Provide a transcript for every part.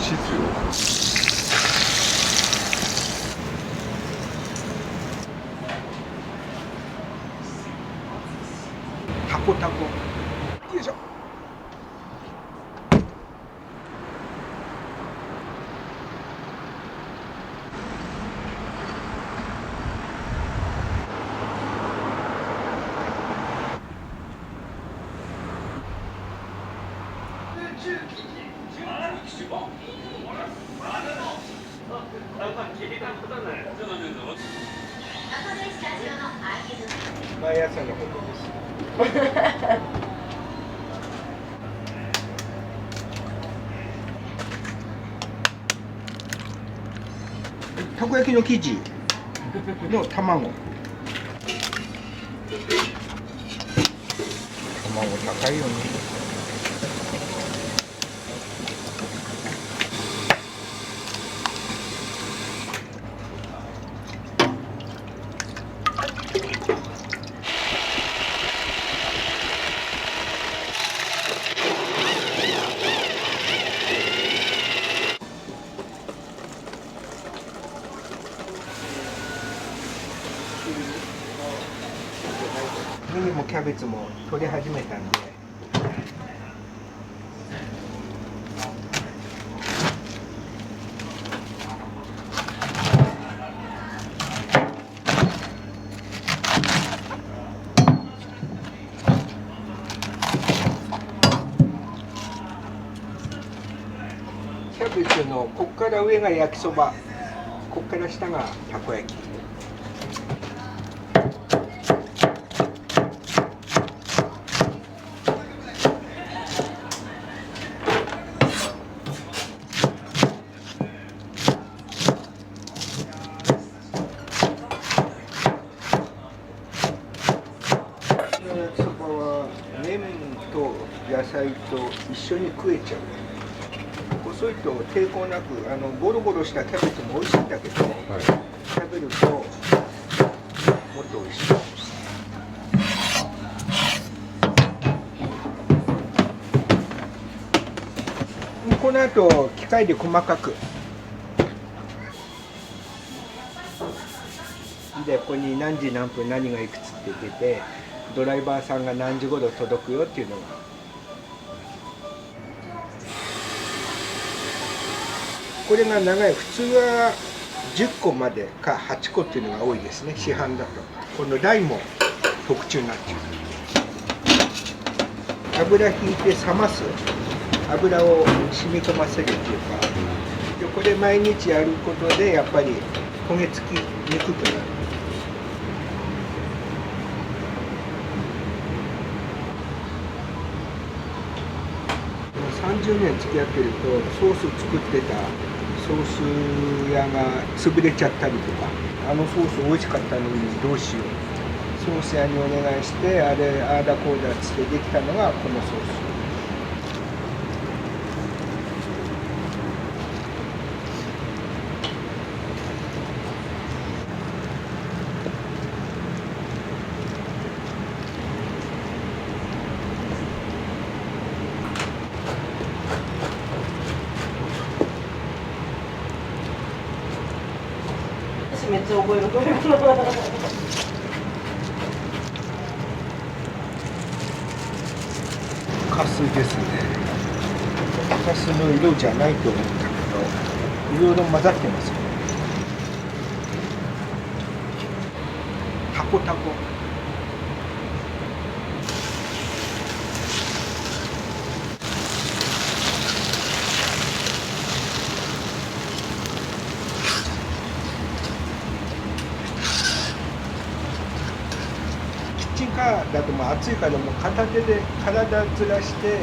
味しいですよ。タコタコ。よいしょ。毎朝のことです。たこ焼きの生地の卵。卵高いよね。ネギもキャベツも取り始めたんで、キャベツのこっから上が焼きそば、こっから下がたこ焼き。焼きそばは麺と野菜と一緒に食えちゃう。細いと抵抗なくゴロゴロしたキャベツも美味しいんだけど、食べるともっと美味しい。この後機械で細かくで、ここに何時何分何がいくつって出て、ドライバーさんが何時頃届くよっていうのが。これが長い、普通は10個までか8個っていうのが多いですね、市販だと。この台も特注になっちゃう。油引いて冷ます、油を染み込ませるっていうか、でこれ毎日やることでやっぱり焦げ付きにくくなる。30年付き合ってると、ソース作ってたソース屋が潰れちゃったりとか、あのソース美味しかったのにどうしよう、ソース屋にお願いして、あれああだこうだっつってできたのがこのソース。めっちゃ覚えるこれ。カスですね。カスの色じゃないと思ったけど、いろいろ混ざってますよね。タコタコ。キッチンカーだともう暑いから、もう片手で体ずらして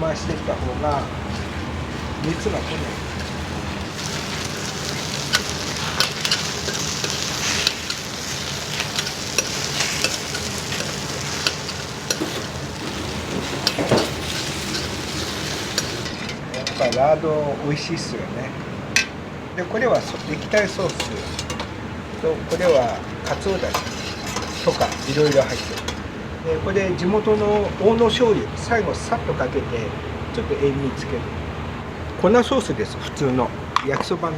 回していった方が熱が来ない。やっぱラード美味しいっすよね。でこれは液体ソースと、これはかつおだしとかいろいろ入ってる。でこれ地元の大野醤油、最後さっとかけてちょっと塩味つける。粉ソースです。普通の焼きそばの。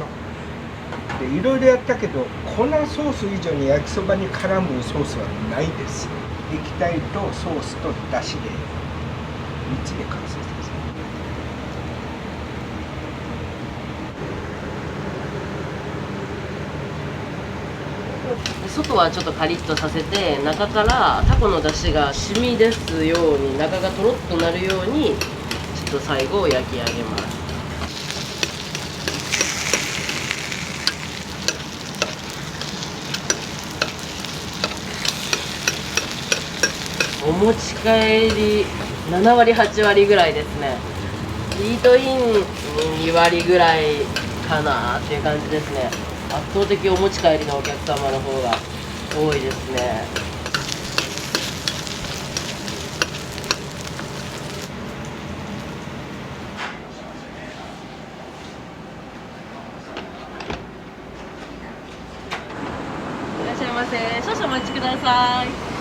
でいろいろやったけど、粉ソース以上に焼きそばに絡むソースはないです。液体とソースとだしで3つで完成です。外はちょっとカリッとさせて、中からタコの出汁が染み出すように、中がとろっとなるようにちょっと最後焼き上げます。お持ち帰り7割8割ぐらいですね。イートイン2割ぐらいかなっていう感じですね。圧倒的お持ち帰りのお客様の方が多いですね。いらっしゃいませ。少々お待ちください。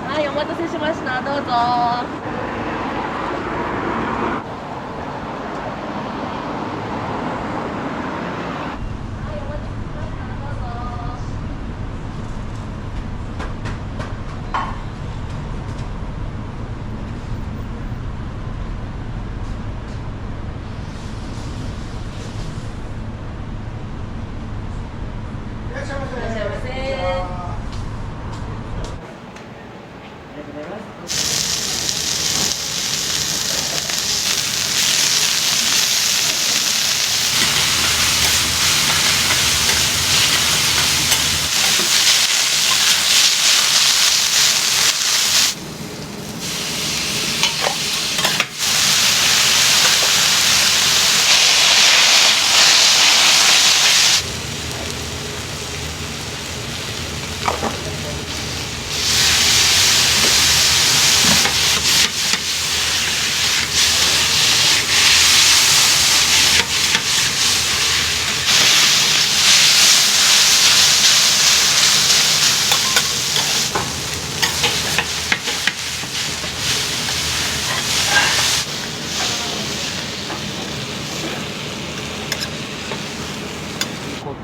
はい、お待たせしました。どうぞ。いらっしゃいませ。いらっしゃいませ。ありがとうございます。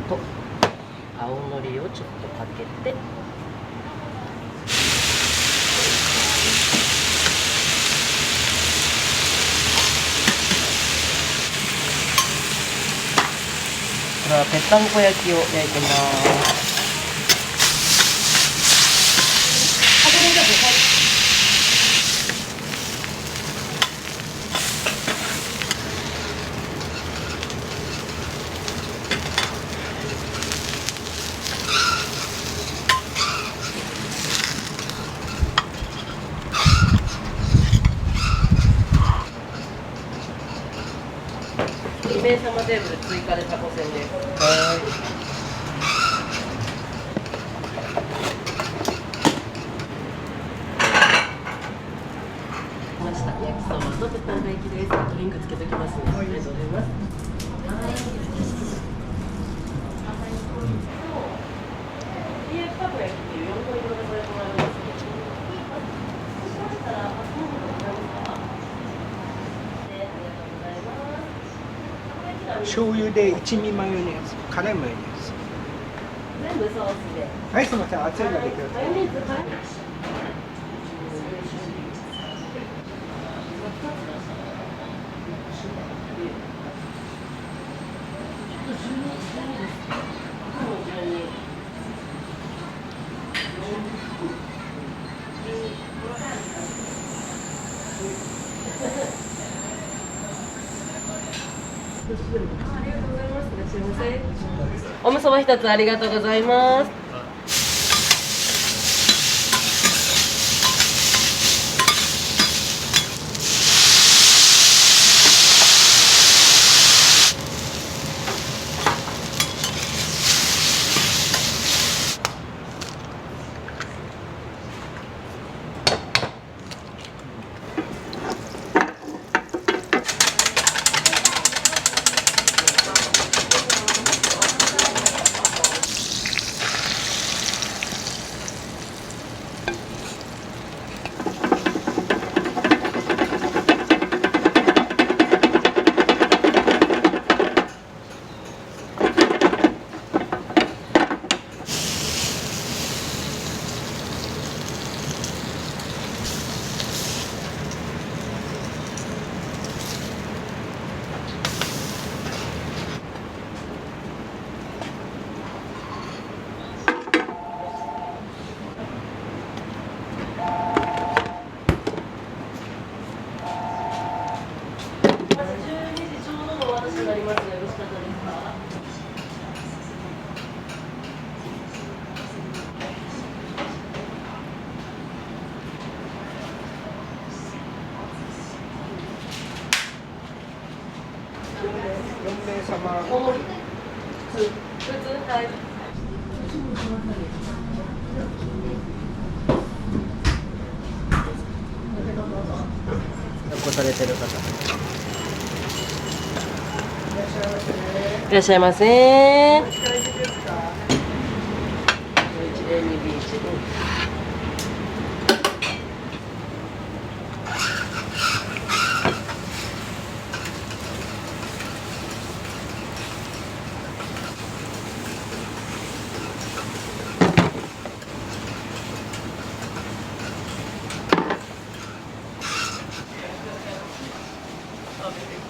と青のりをちょっとかけて、これはぺったんこ焼きを焼いてます。2名様テーブル追加でタコせんです。ました焼きそばとぺったんこ焼きです。ドリンクつけときますね。ありがとうございます。たこ焼きっていう4個入りのこれもらいます。醤油で一味マヨネーズ、辛いマヨネーズ。全部ソースで。はい、すみません、熱いのできます。マヨネーズはい。ありがとうございます。いらっしゃいませ。おむそば一つありがとうございます。様。大盛り。普通はい。残されてる方。いらっしゃいませ。102ビーチ。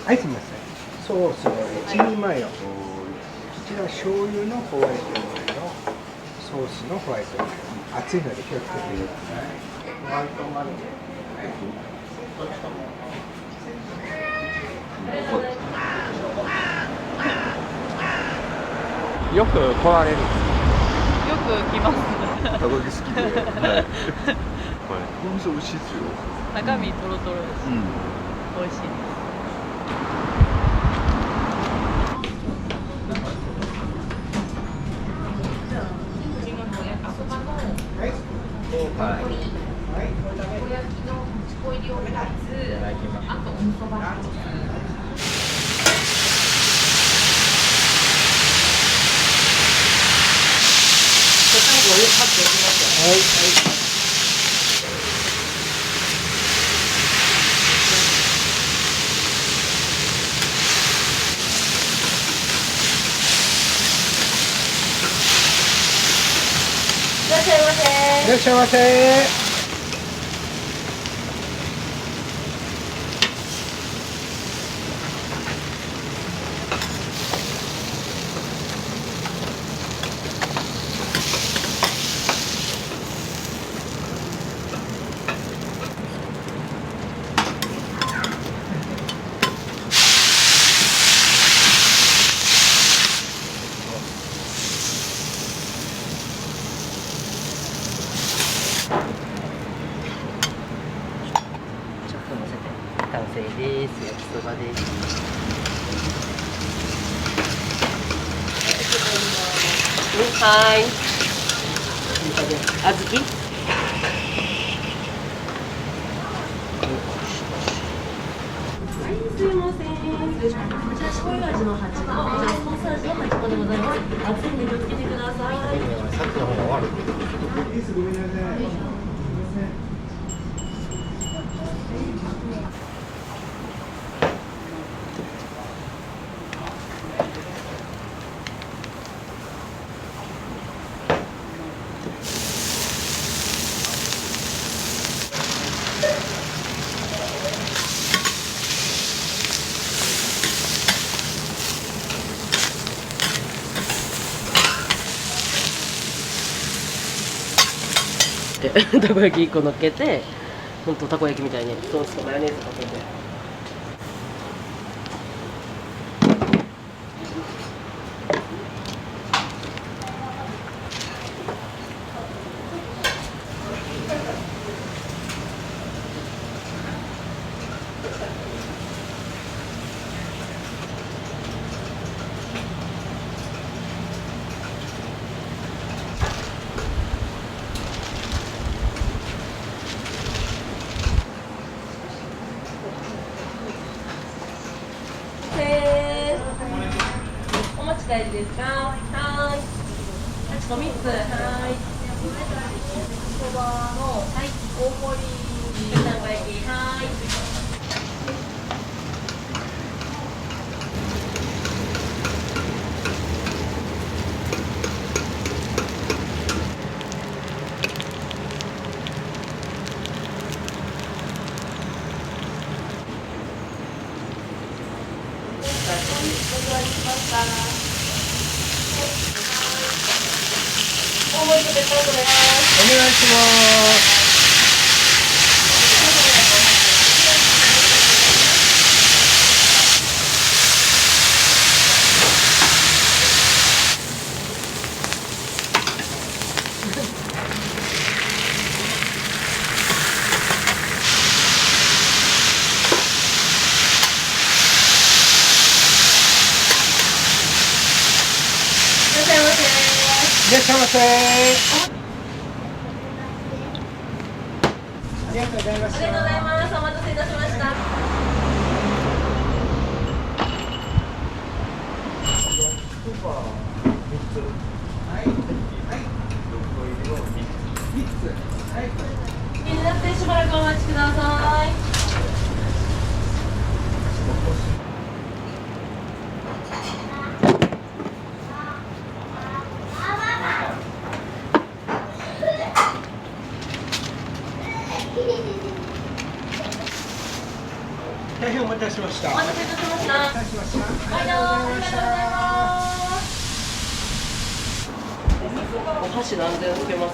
はい、すみません。ソースの一人前を。こちら醤油のホワイトオイルのソースのホワイトオイル。熱いので気をつけてください。ホワイトマルゲ。よく来られるんですか？よく来ます。高木好きで、はい。この店美味しいですよ。中身トロトロです。うん。美味しいです。はい。いらっしゃいませ。いらっしゃいませ。ちょっと乗せて完成です。焼きそばです。はい。小豆。すいません。こちら醤油味の8個、こちらソース味の8個でございます。熱いんで気をつけてください。さっきの方が悪い。ごめんなさい。たこ焼き1個乗っけて、ほんとたこ焼きみたいにソースとマヨネーズかけて。お持ち帰りですか？はい。8個3つ。はい。そばの大盛りたこ焼き。はい。大盛りと別タイプです。お願いします。しゃいませ。ありがとうございました。ありがとうございます。お待たせいたしました。気になってしばらくお待ちください。大変お待たせしました。お待たせいたしました。お待たせしました。はい、どうもありがとうございます。お箸何膳つけます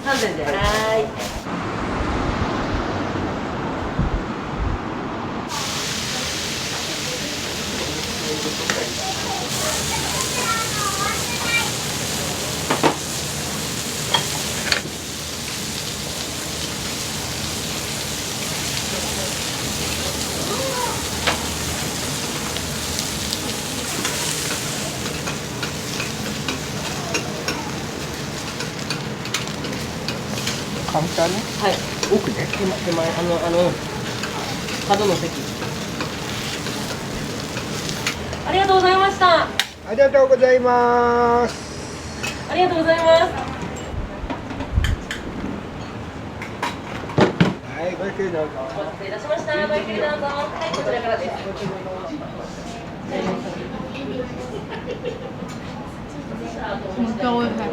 ？3膳で。はい。カウンターね。はい。奥ね。手前角の席。ありがとうございました。ありがとうございます。ありがとうございます。はい、ごゆっくりどうぞ。お待たせいたしました。ごゆっくりどうぞ。はい、こちらからです。めっちゃ美味しい。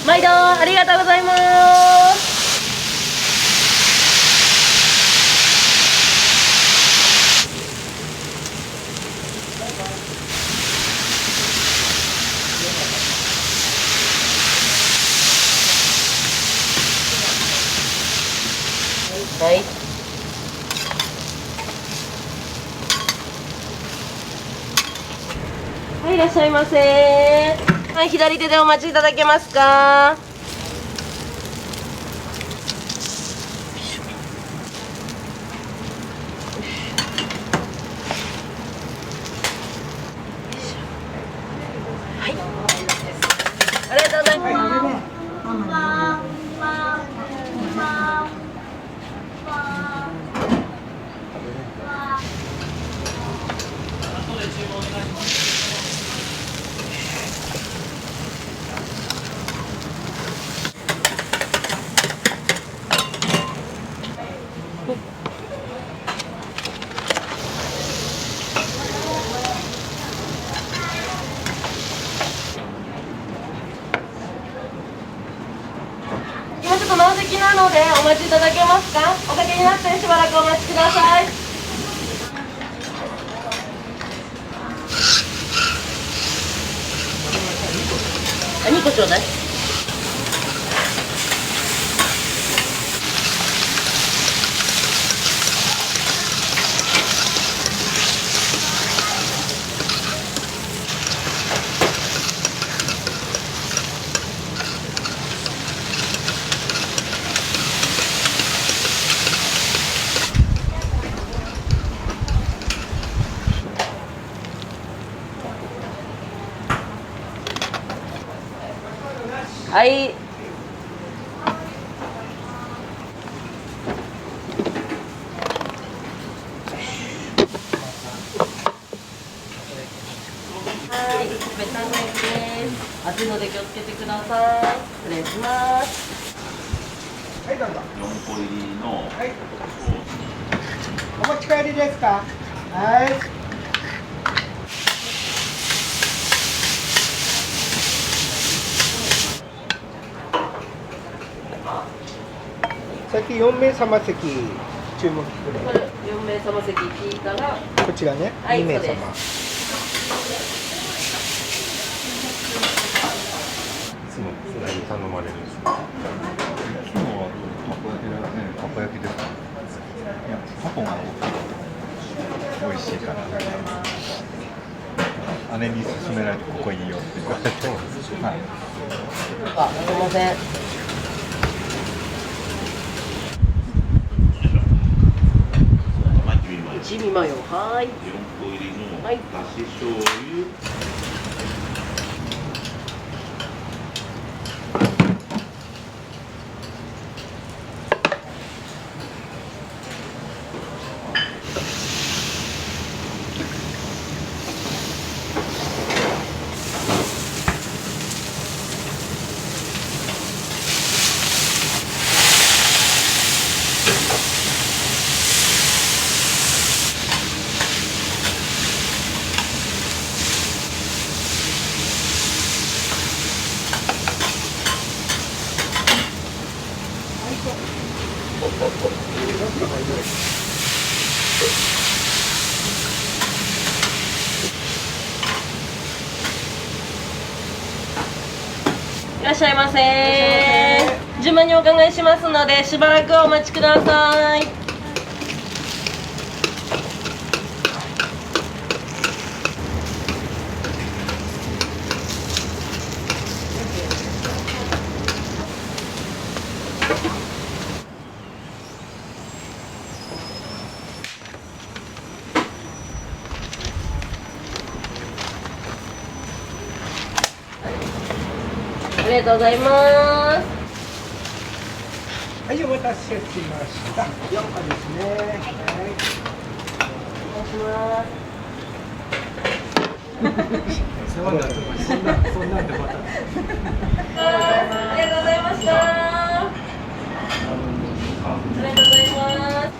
毎度ありがとうございます。はい。はい、いらっしゃいませ。はい、左手でお待ちいただけますか。はい。ありがとうございます。今ちょっと満席なのでお待ちいただけますか。おかけになってしばらくお待ちください。2個ちょうだい。はい。はい、ベタ麺です。熱いので気をつけてください。失礼します。はい、どうぞ。4個入りのはい。お持ち帰りですか。はい。先4名様席注文してくこれ。れ4名様席聞いたら、こちらね、はい2名様。そうでいつもそれに頼まれるんですか。いつもはたこ焼きだね。たこ焼きですか。いや、タコが美味しいから。姉に勧められてここいいよって言われて、はい、あ、すいません。一味マヨ、はい。4個入りのはいだし醤油、いらっしゃいませ。順番にお伺いしますので、しばらくお待ちください。ありがとうございます。はい、お待たせしました。4個ですね。はい。お願いします。世話になってます。そんなんでまた。ありがとうございました。ありがとうございます。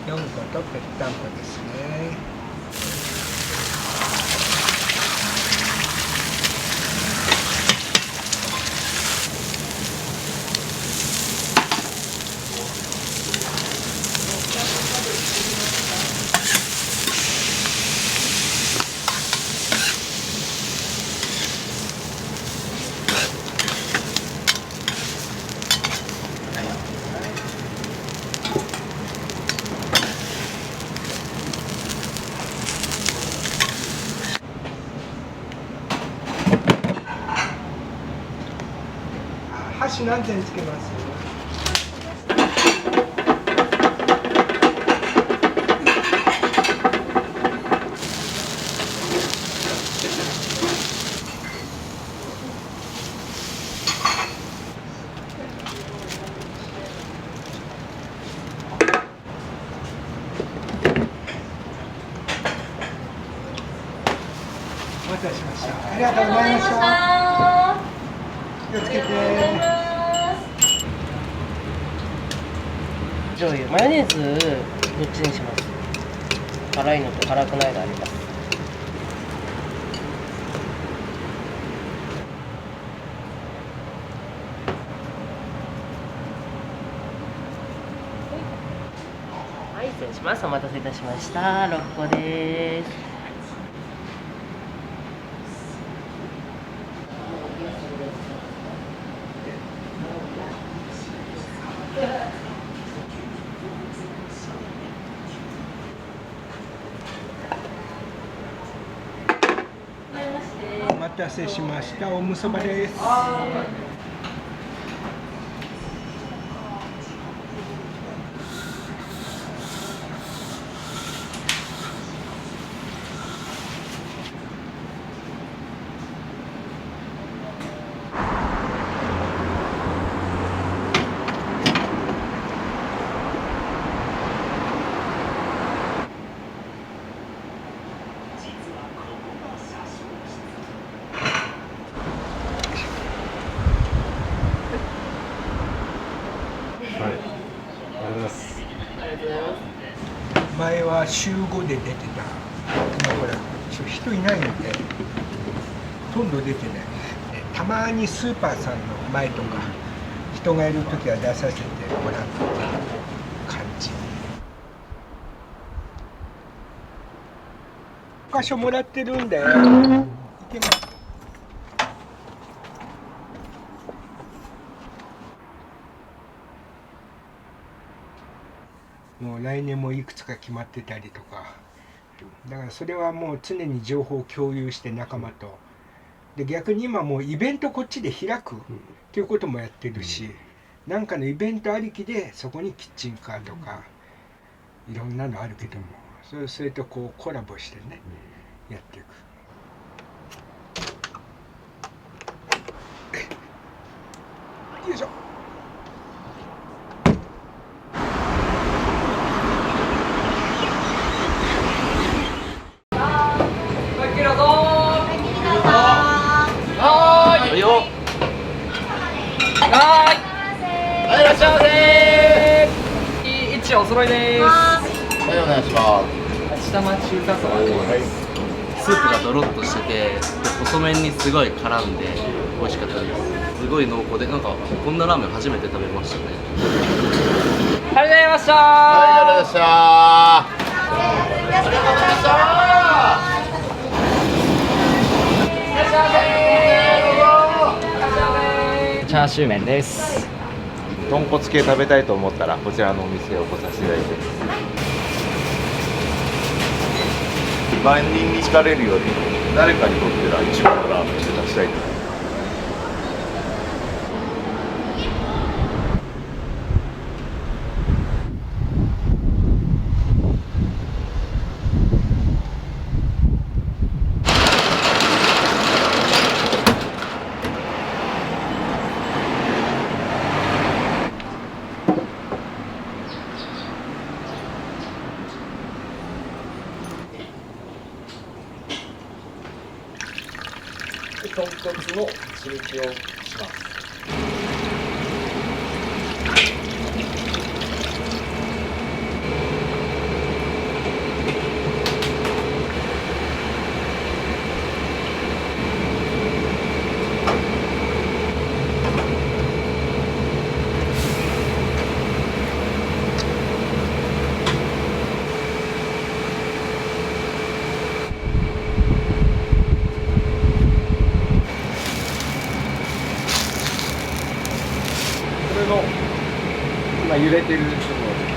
4個とぺったんこですね。箸何点つけます？お待たせしました。ありがとうございました。気をつけて。醤油、マヨネーズどっちにします？辛いのと辛くないのあります。はい、失礼します。お待たせいたしました。6個です。お待たせしました。おむそばです。はい、ありがとうございます。ありがとうございます。前は週5で出てた。今ほら人いないんでほとんど出てない。たまにスーパーさんの前とか人がいる時は出させてもらう感じ。箇所もらってるんだよ。いけます。もう来年もいくつか決まってたりとか、だからそれはもう常に情報を共有して仲間と。で逆に今もうイベントこっちで開くっていうこともやってるし、なんかのイベントありきでそこにキッチンカーとかいろんなのあるけども、それとこうコラボしてね、やっていく。よいしょ。はいよ。はい、いらっしゃいませ。一お揃いです。はい、お願いします。下町中華そばです。スープがドロッとしてて、細麺にすごい絡んで美味しかったです。すごい濃厚で、なんかこんなラーメン初めて食べましたね。ありがとうございましたはい、ありがとうございました。ありがとうございました。チャーシュー麺です。豚骨系食べたいと思ったらこちらのお店を来させていただいてます。万人に好かれるより誰かにとっては一番のラーメンを出したいと思います。豚骨の血抜きをします。今揺れてるところで。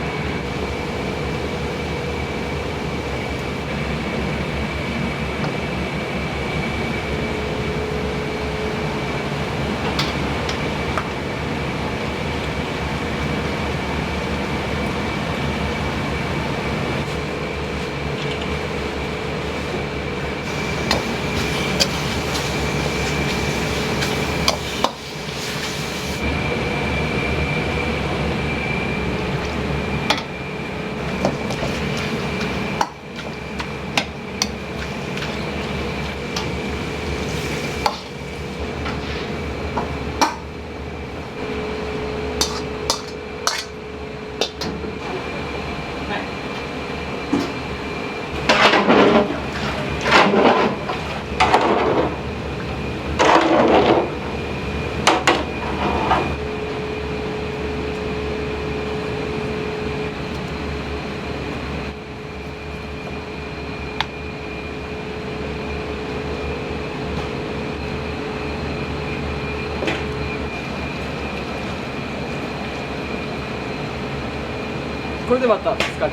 これでまた2日間。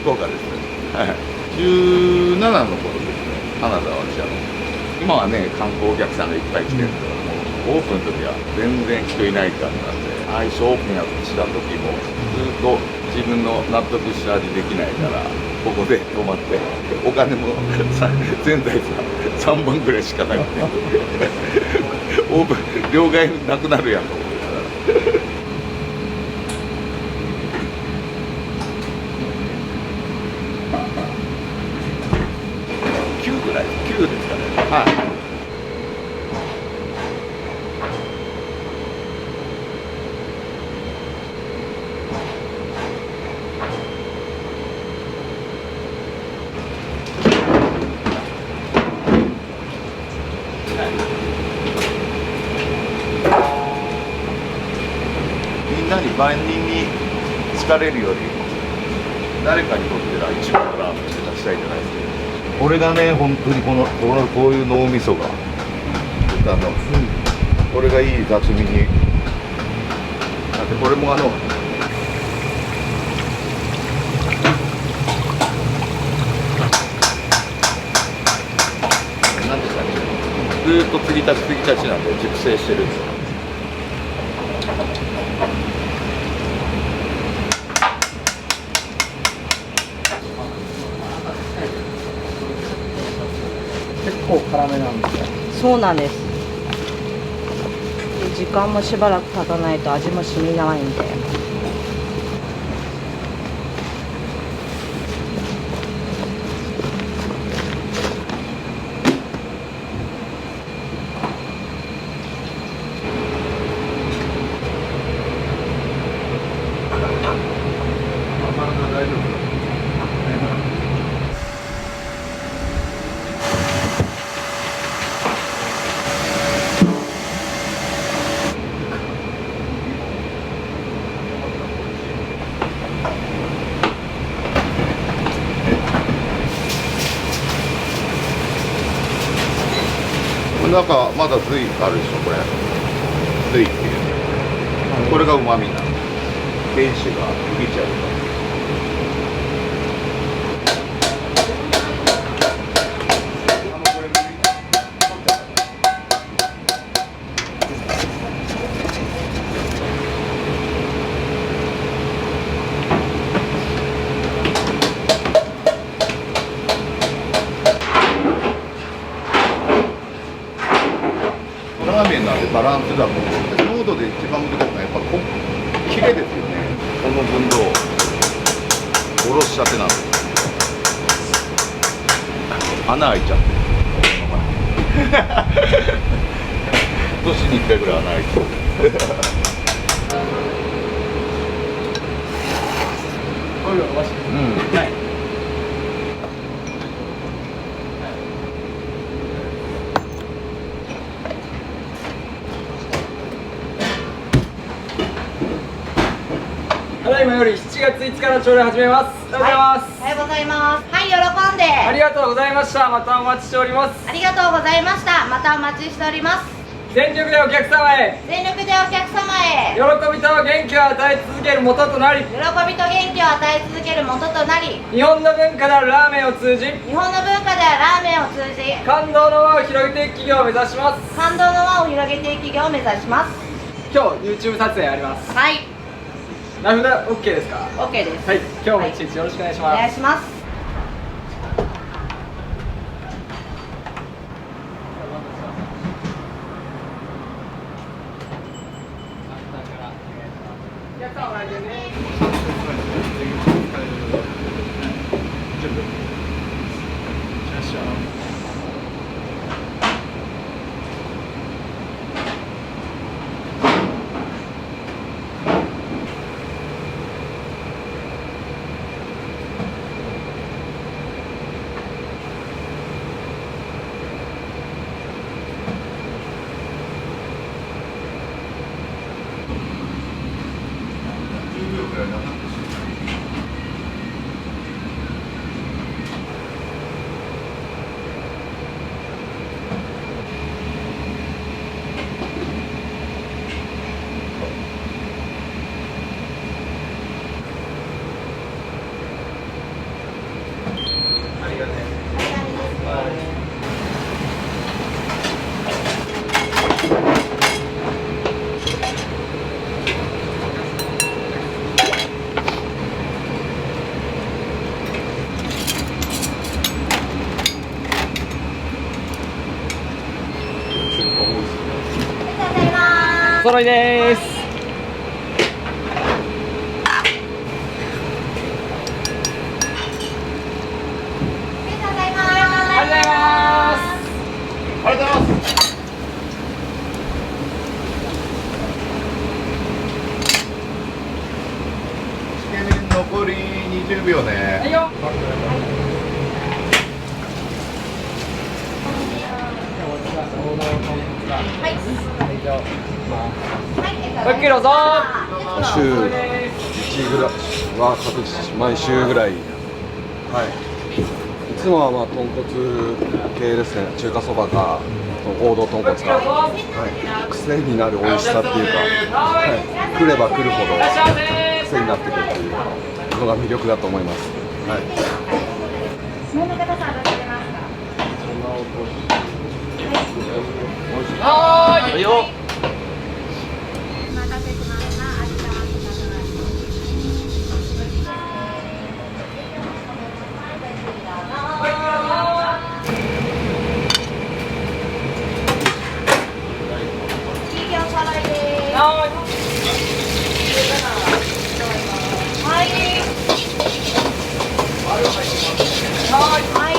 福岡ですね。はい。17の頃ですね。カナダは今はね観光お客さんがいっぱい来てるんですけども、オープンの時は全然人いない感じなんで、最初オープンやした時もずっと自分の納得した味できないからここで泊まって、お金も全財産3本ぐらいしかなくてオープン両替なくなるやんと思ってたら9ぐらい9ですかね。はい。みんなに万人に好かれるより誰かにとっては一番のラーメンを出したいじゃないですか。これがね本当にこういう脳みそがタの、これがいい雑味に。だってこれもなんてですかね、ずーっと継ぎ足しなんで熟成してるんですよ。結構辛めなんですよ。そうなんです。で時間もしばらく経たないと味も染みないんで。大丈夫。なんかまだ髄あるでしょ、これ。髄っていう。これが旨味なの。原子が浮いちゃうから。ラーメンなんでバランスだと思う。濃度で一番難しいのはやっぱキレですよね。この分量おろしたてなんです。穴開いちゃって年に1回ぐらい穴開いてるうん、はい。ただいまより7月5日の朝礼始めます。おはようございます。おはようございます。はい、喜んで。ありがとうございました。またお待ちしております。ありがとうございました。またお待ちしております。全力でお客様へ、全力でお客様へ、喜びと元気を与え続ける元となり、喜びと元気を与え続ける元となり、日本の文化であるラーメンを通じ、日本の文化であるラーメンを通じ、感動の輪を広げていく企業を目指します。感動の輪を広げていく企業を目指します。今日 YouTube 撮影あります。はい、名札 OK ですか？ OK です。はい、今日も一日よろしくお願いしおます。願いします。お揃いです。ありがとうございます。ありがとうございます。ありがとうございます。つけ麺残り20秒ね。はいよ。はい。ごゆっくりどうぞ。週1ぐらいは確実毎週ぐらい、はい、いつもはまあ豚骨系ですね、中華そばか王道豚骨が、はい、癖になる美味しさっていうか、はい、来れば来るほど癖になってくるというのが魅力だと思います。はい。下の方さん出してますか。はいよ。お待たせしました。味玉ください。いいおさらいです。はい。はい。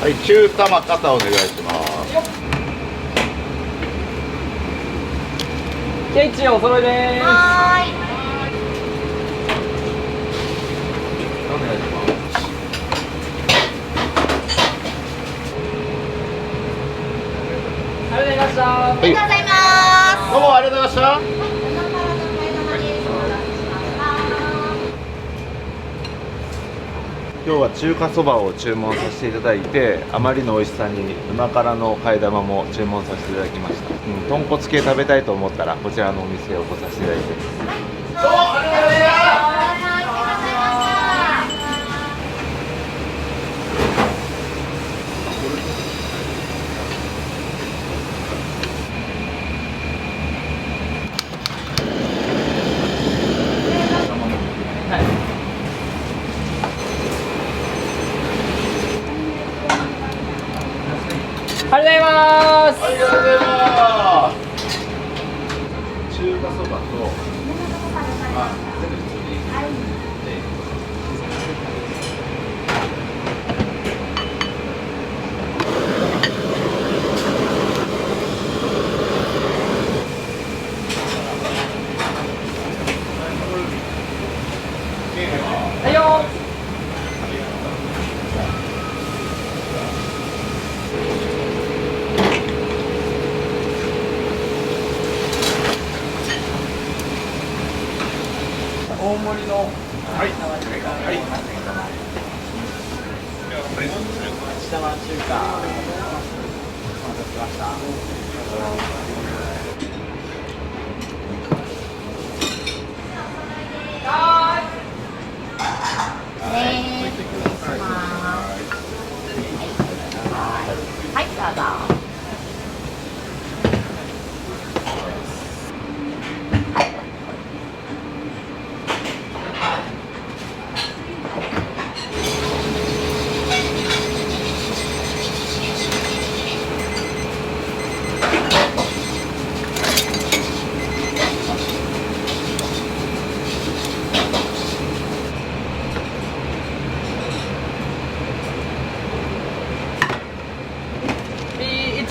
はい、中玉肩お願いします。ケイチお揃いです。はーい。お願いします。ありがとうございました。ありがとうございます。どうもありがとうございました。今日は中華そばを注文させていただいて、あまりの美味しさに旨辛の替え玉も注文させていただきました。豚骨系食べたいと思ったらこちらのお店を来させていただいてます。どうもありがとうございました。ありがとうございます。ありがとうございます。中華そばと、全部普通に。はいよ。大盛りの。はい。はい。下は中華。お待たせしました。はい、どうぞ。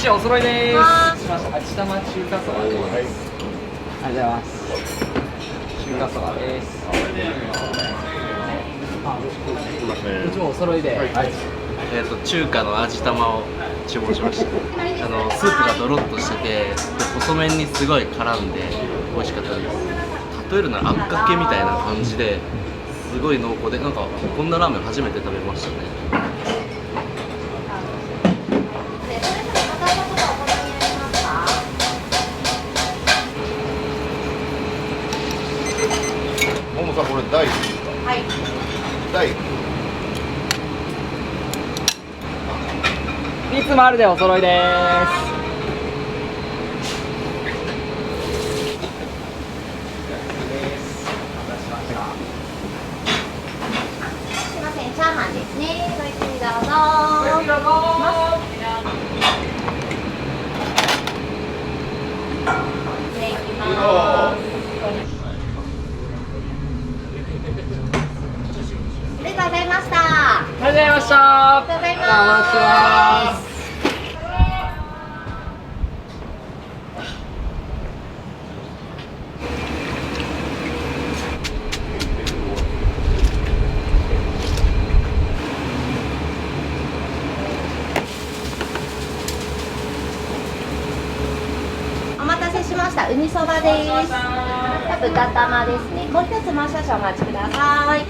一お揃いです。はしました。味玉中華そばです。ありがとうございます。中華そばです。こっちもお揃いで。はい。中華の味玉を注文しました。スープがドロッとしてて、で細麺にすごい絡んで美味しかったです。例えるならあんかけみたいな感じですごい濃厚で、なんかこんなラーメン初めて食べましたね。ももさんこれ大好きですか？はい。大好き。いつもあるでお揃いです。すいません、チャーハンですね。ごゆっくりどうぞ。ごゆっくりどうぞ。失礼します。ありがとうございました。ありがとうございました。ありがとうございます。お待ちしてます。ウニそばです。豚玉ですね。もう一つもう少々お待ちください。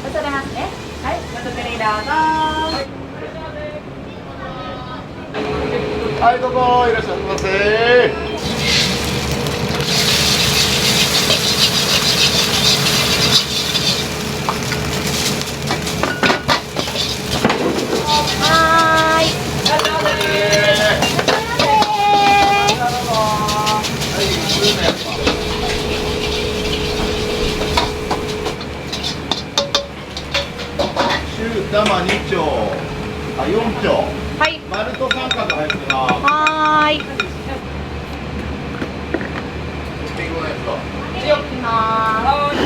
恐れますね。はい、ごゆっくりどうぞ。はい、どうぞいらっしゃいませ。はーい。中玉2丁、あ、4丁。はい。丸と三角入ってます。はーい。手ごらいですか。いきます。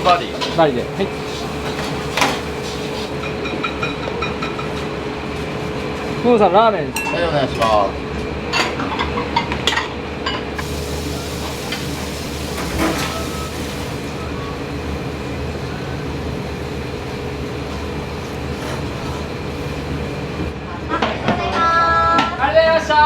バリ。バリで。はい。ムーさんラーメンです。はい、お願いします。ありがとうございました。お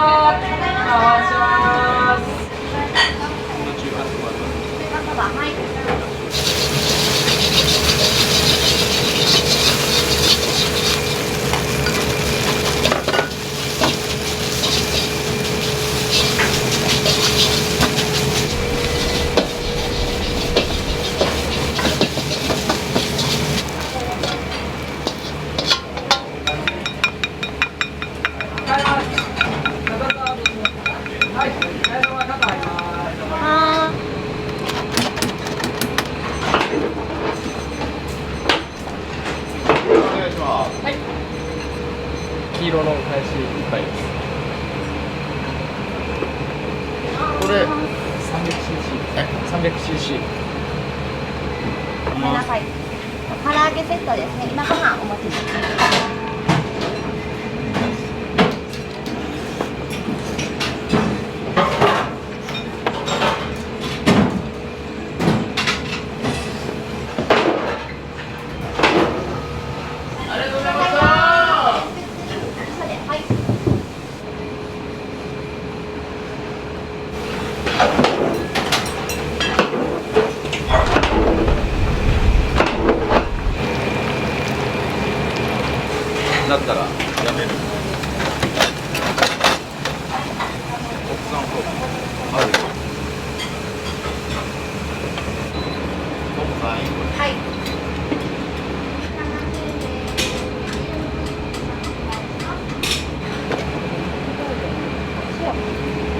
願いします。黄色の返しいっぱいです。これ 300cc。ごめんなさい。唐揚げセットですね。今ご飯お持ちします。だったらやめる。国産フォークあるよ。はい。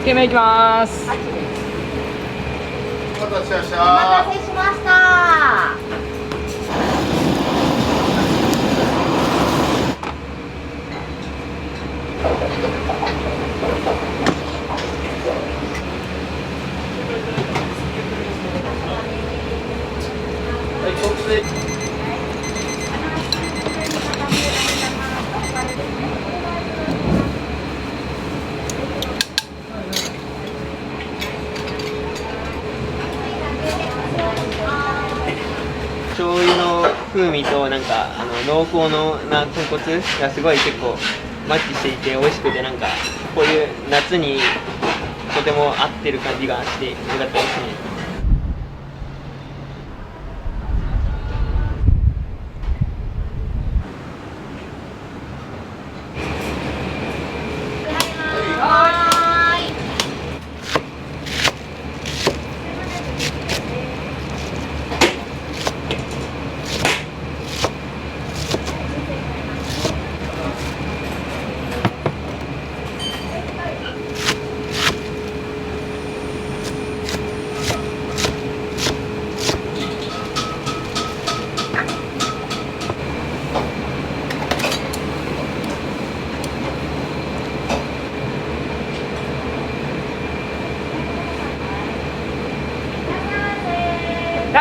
つけ麺いきます。お待たせしましおた。待たせしました。はい、特製。醤油の風味となんか濃厚な豚骨がすごい結構マッチしていて美味しくて、なんかこういう夏にとても合ってる感じがしてよかったですね。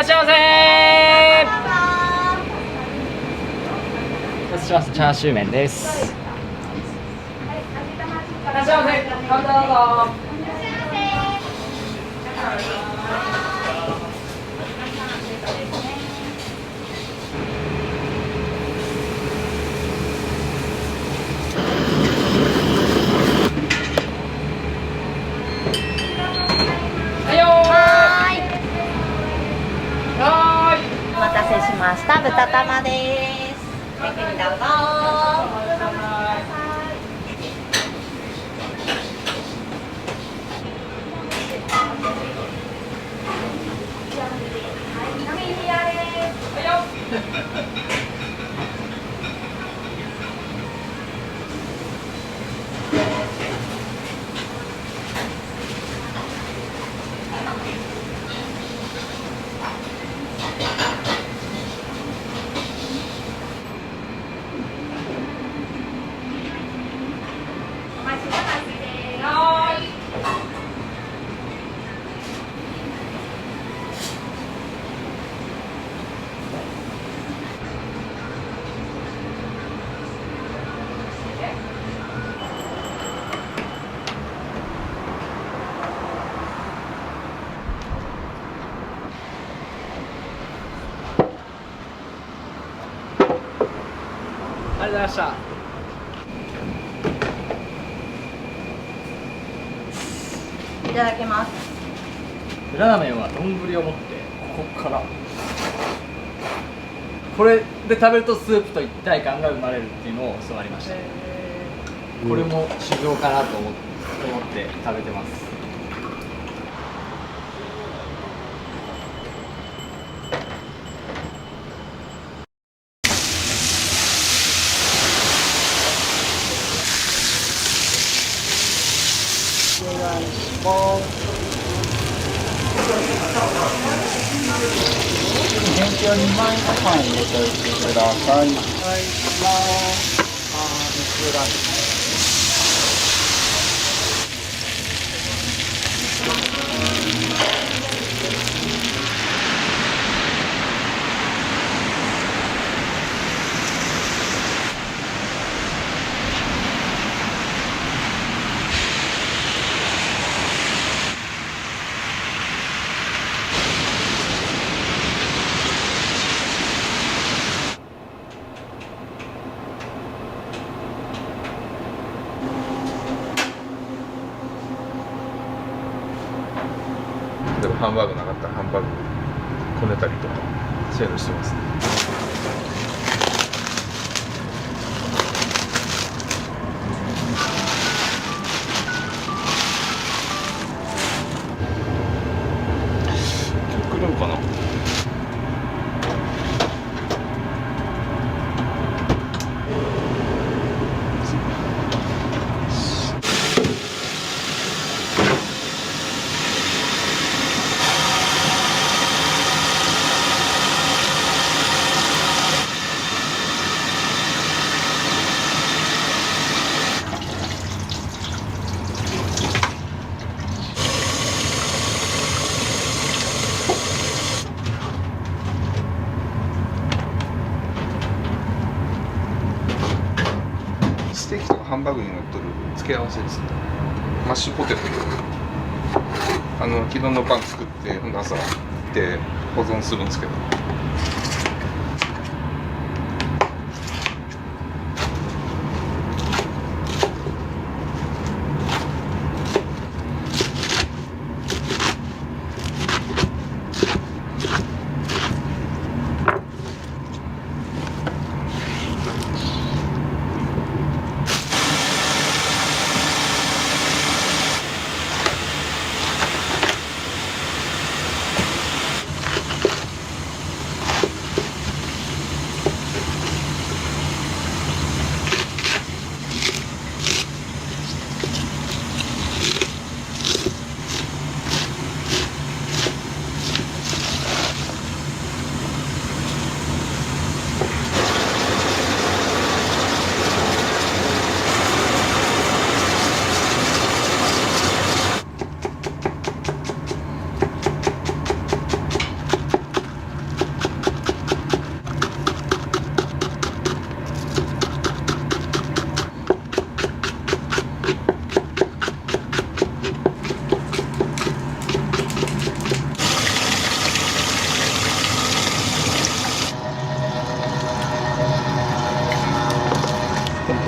らっしゃいませー。お願いします。チャーシュー麺です。いらっしゃいませ。カウンターどうぞ。お待たせしました。豚玉です。ごゆっくりどうぞ。ありがとうございました。いただきます。ラーメンは丼を持ってここからこれで食べるとスープと一体感が生まれるっていうのを教わりました。これも修行かなと思って食べてます。元気を2枚半入れておいてください。はい、でもハンバーグなかったらハンバーグこねたりとかそういうのしてますね。今日来るんかな。ステーキとかハンバーグに乗っとる付け合わせですね。マッシュポテト、昨日のパン作って朝で保存するんですけど、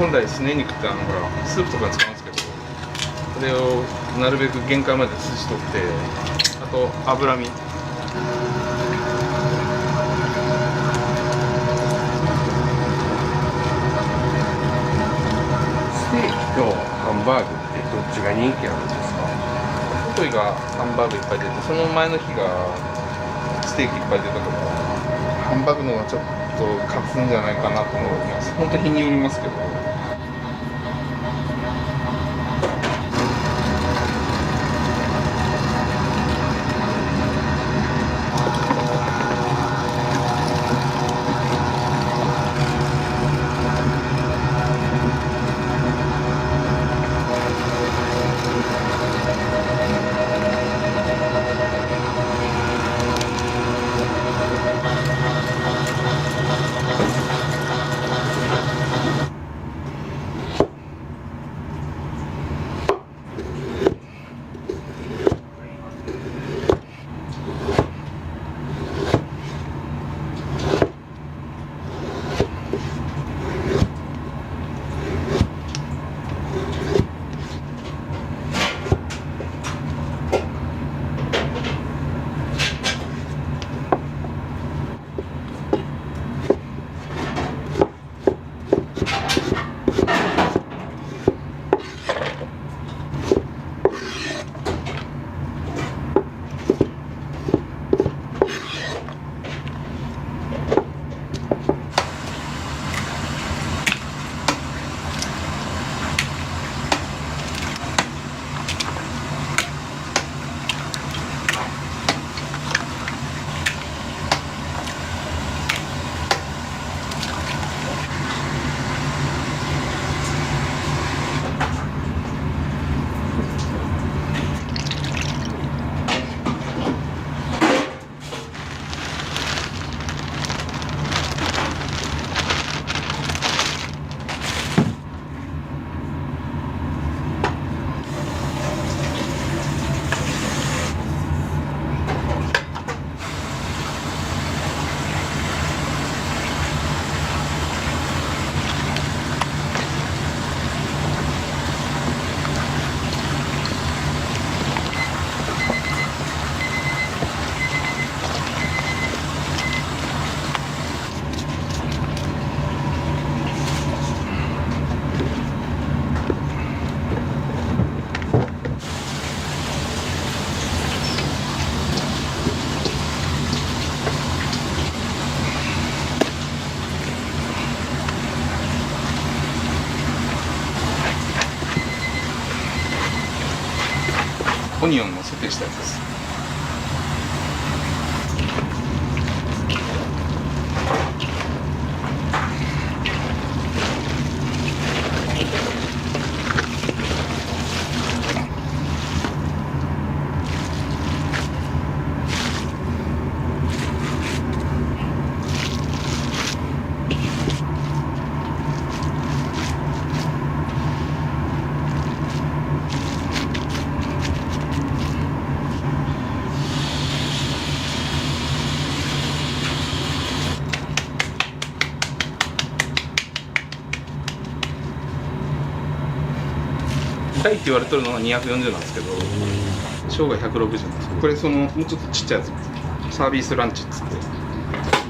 本来すね肉ってほらスープとかに使うんですけど、それをなるべく限界まで筋取って、あと脂身。ステーキとハンバーグってどっちが人気あるんですか？おといがハンバーグいっぱい出て、その前の日がステーキいっぱい出たから、ハンバーグの方がちょっと勝つんじゃないかなと思います。本当日によりますけど。オニオンのソテーしたやつです。大って言われてるのは240なんですけど、生姜160なんです。これそのもうちょっとちっちゃいやつ、サービスランチっつって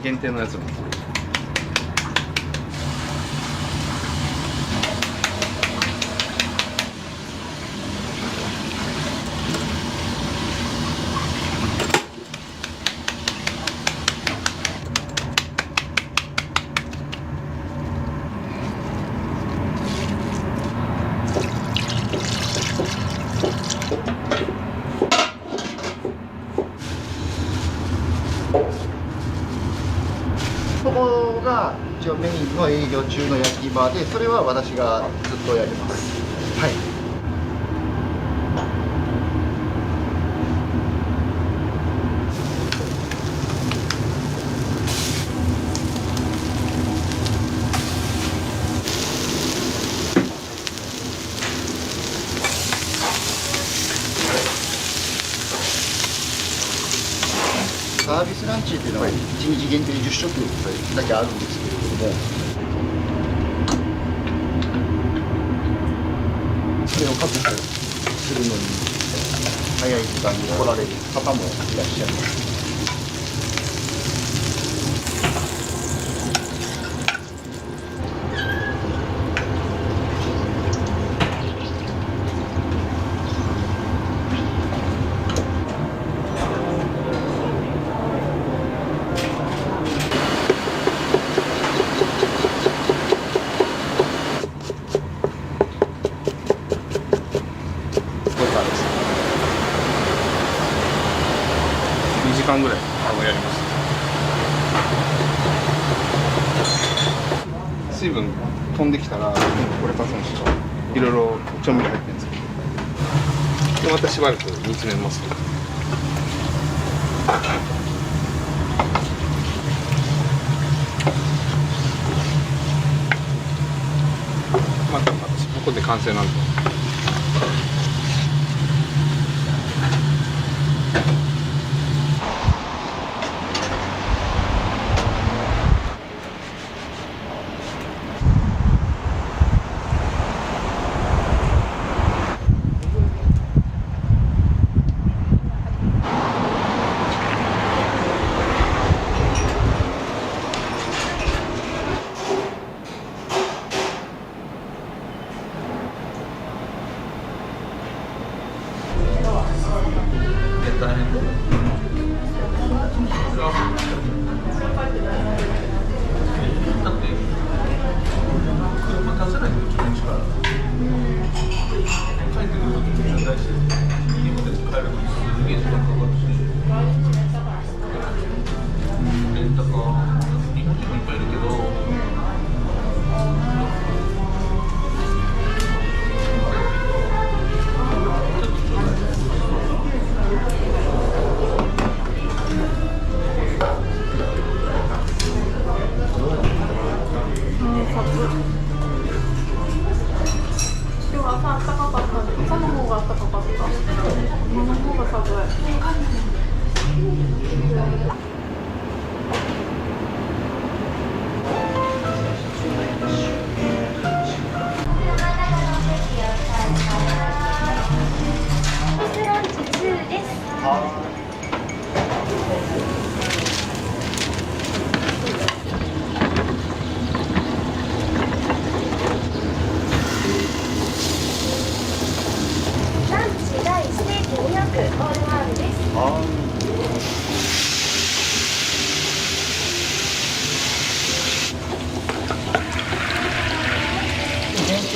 限定のやつなんです。ここが一応メインの営業中の焼き場で、それは私がずっとやります。はい。サービスランチっていうのは1日限定10食だけあるんですけれども、店を確保するのに早い時間に来られる方もいらっしゃいます。2時間ぐらいやりました。水分飛んできたらこれパスにしよう。いろいろ調味料入ってるんですけど、でまたしばらく煮詰めますけど。またここで完成なんで。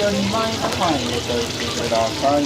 2枚ご飯入れておいてください。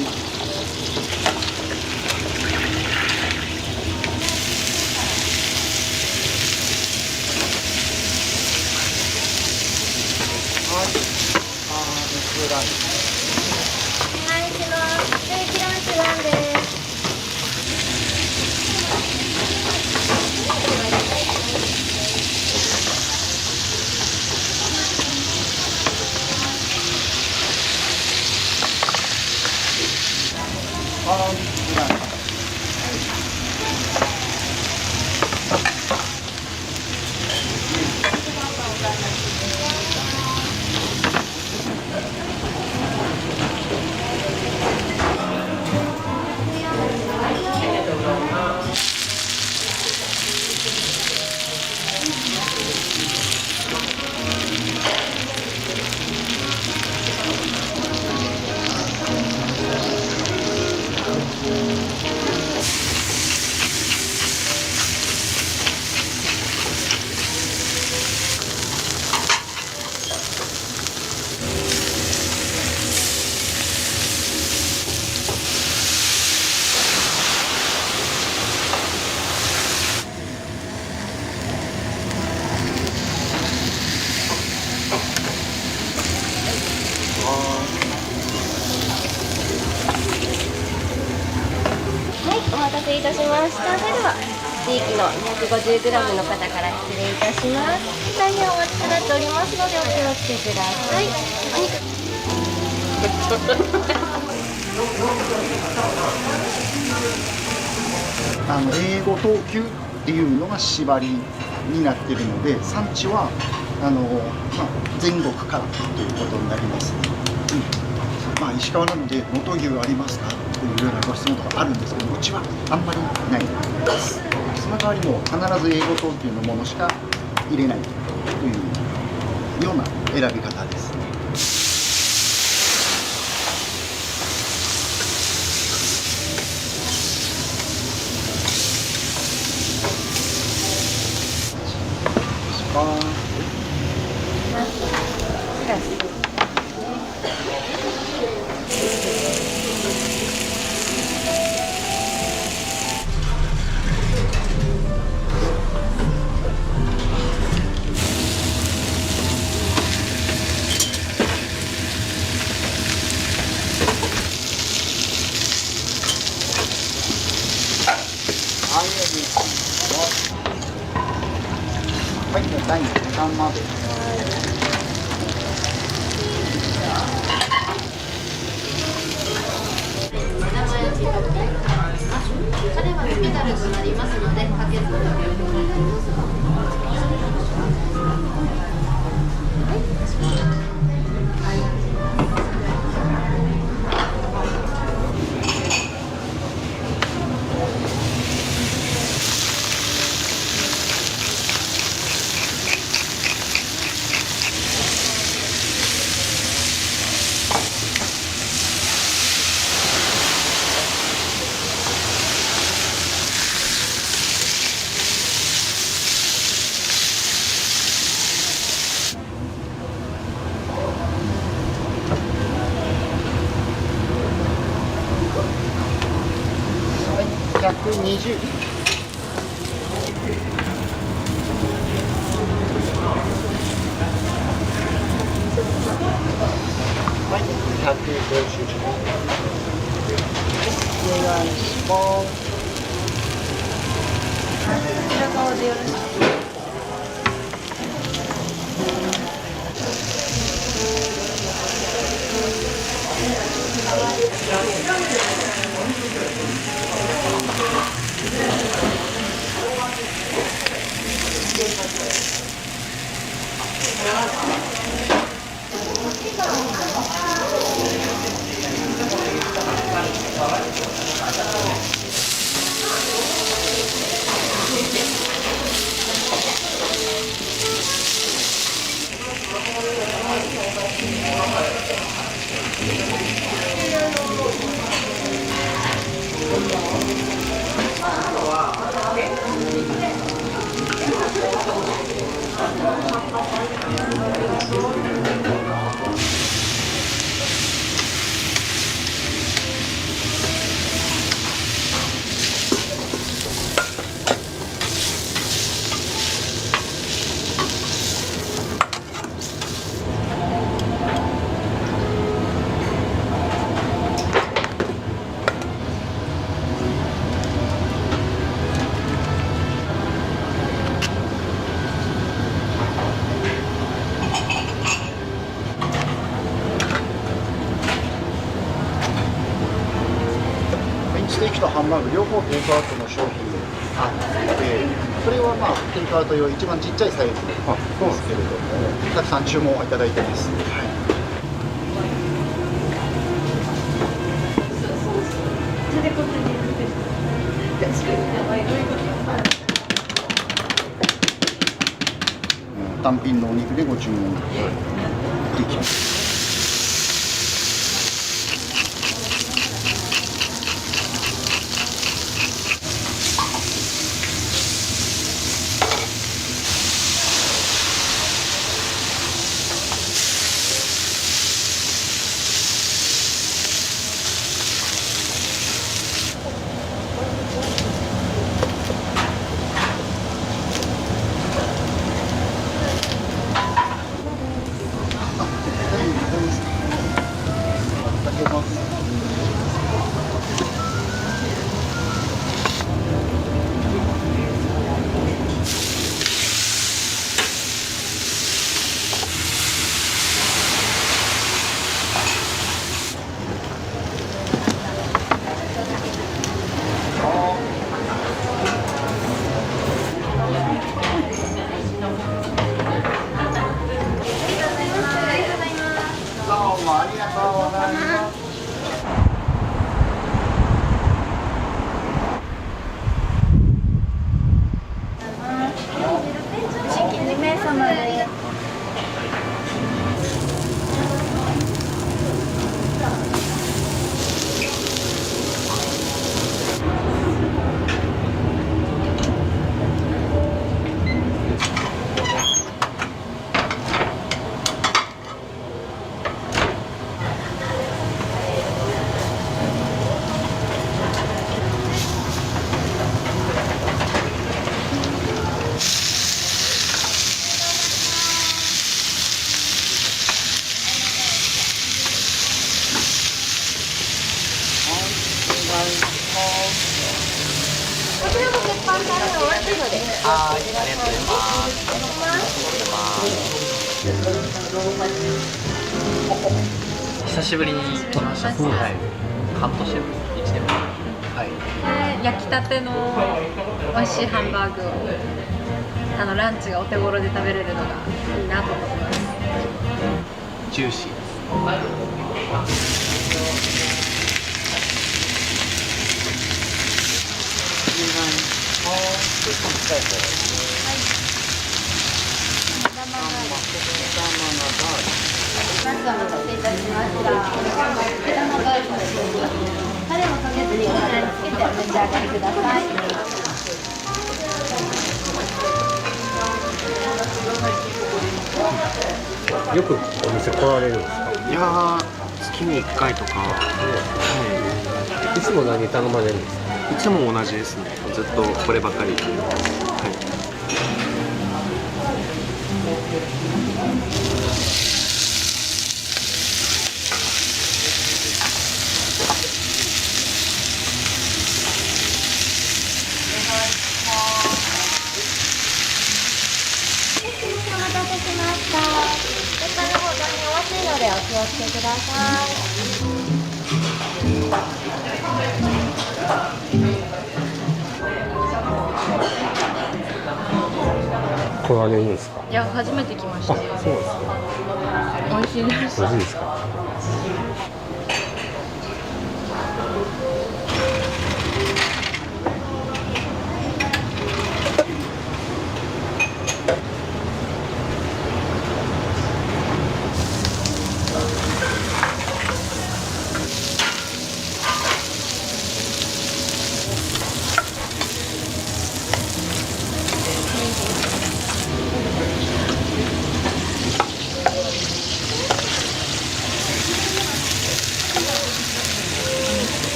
お待たせいたしました。それではステーキの 250g の方から失礼いたします。大変お待ちとなっておりますのでお気をつけください。英語等級っていうのが縛りになっているので、産地は全国からということになります。石川なので能登牛ありますかというようなご質問とかあるんですけど、うちはあんまりないです。その代わりも必ず英語等級のものしか入れないというような選び方です。はい、第3まで。あれはペダルとなりますので、かけずにご利用く120。はい、150。お願いします。こちら側でよろしいですか。ステーキとハンバーグ両方テイクアウトの商品あってそれはまあテイクアウト用一番ちっちゃいサイズですけれどもたくさん注文をいただいてます、単品のお肉でご注文できます。どうもありがとうございます。ではい、ありがとうございます。久しぶりに来ました。はい。半年ぶり、1年ぶり。はい。焼きたての美味しいハンバーグをランチがお手頃で食べれるのがいいなと思ってます。ジューシー。お待たせいたしました。目玉バージョンにタレをかけずにお皿につけてお召し上がりください。よくお店来られるんですか？いやー、月に1回とか、いつも何頼まれるんですか？いつも同じですね。ずっとこればっかり。お待たせしました。お皿の方が見やすいのでお気をつけくださ来られるんですか？いや、初めて来ました。そうですか。美味しいです。美味しいですか？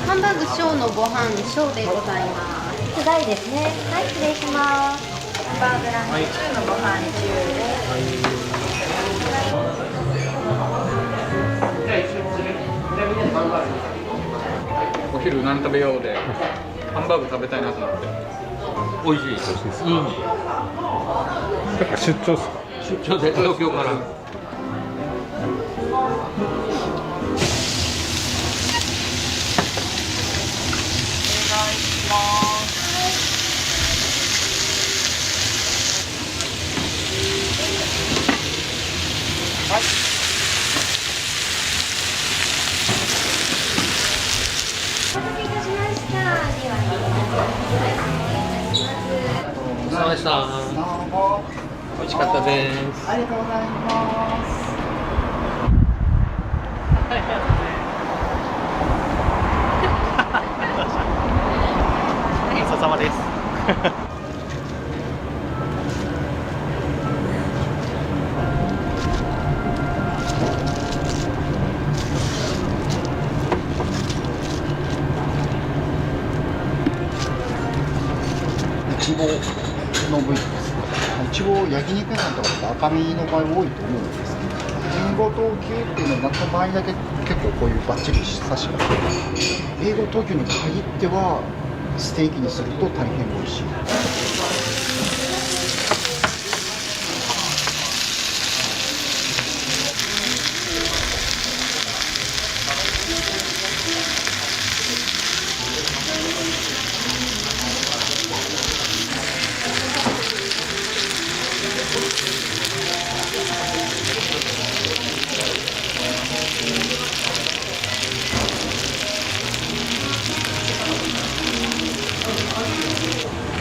ハンバーグ小のご飯小でございます。い。辛いですね。はい、失礼します。ハンバーグランチ中のご飯中お昼何食べようでハンバーグ食べたいなと思って。美味しい。美味しいです。出張ですか？出張で東京から。お待たせいたしました。では、お疲れ様でした。美味しかったです。ありがとうございます。ごちそうさまです。いちごの部位です。いちご焼肉屋さんとかだと赤身の場合多いと思うんですけど、英語等級っていうのが場合だけ結構こういうバッチリサシがあって、英語等級に限ってはステーキにすると大変美味しい。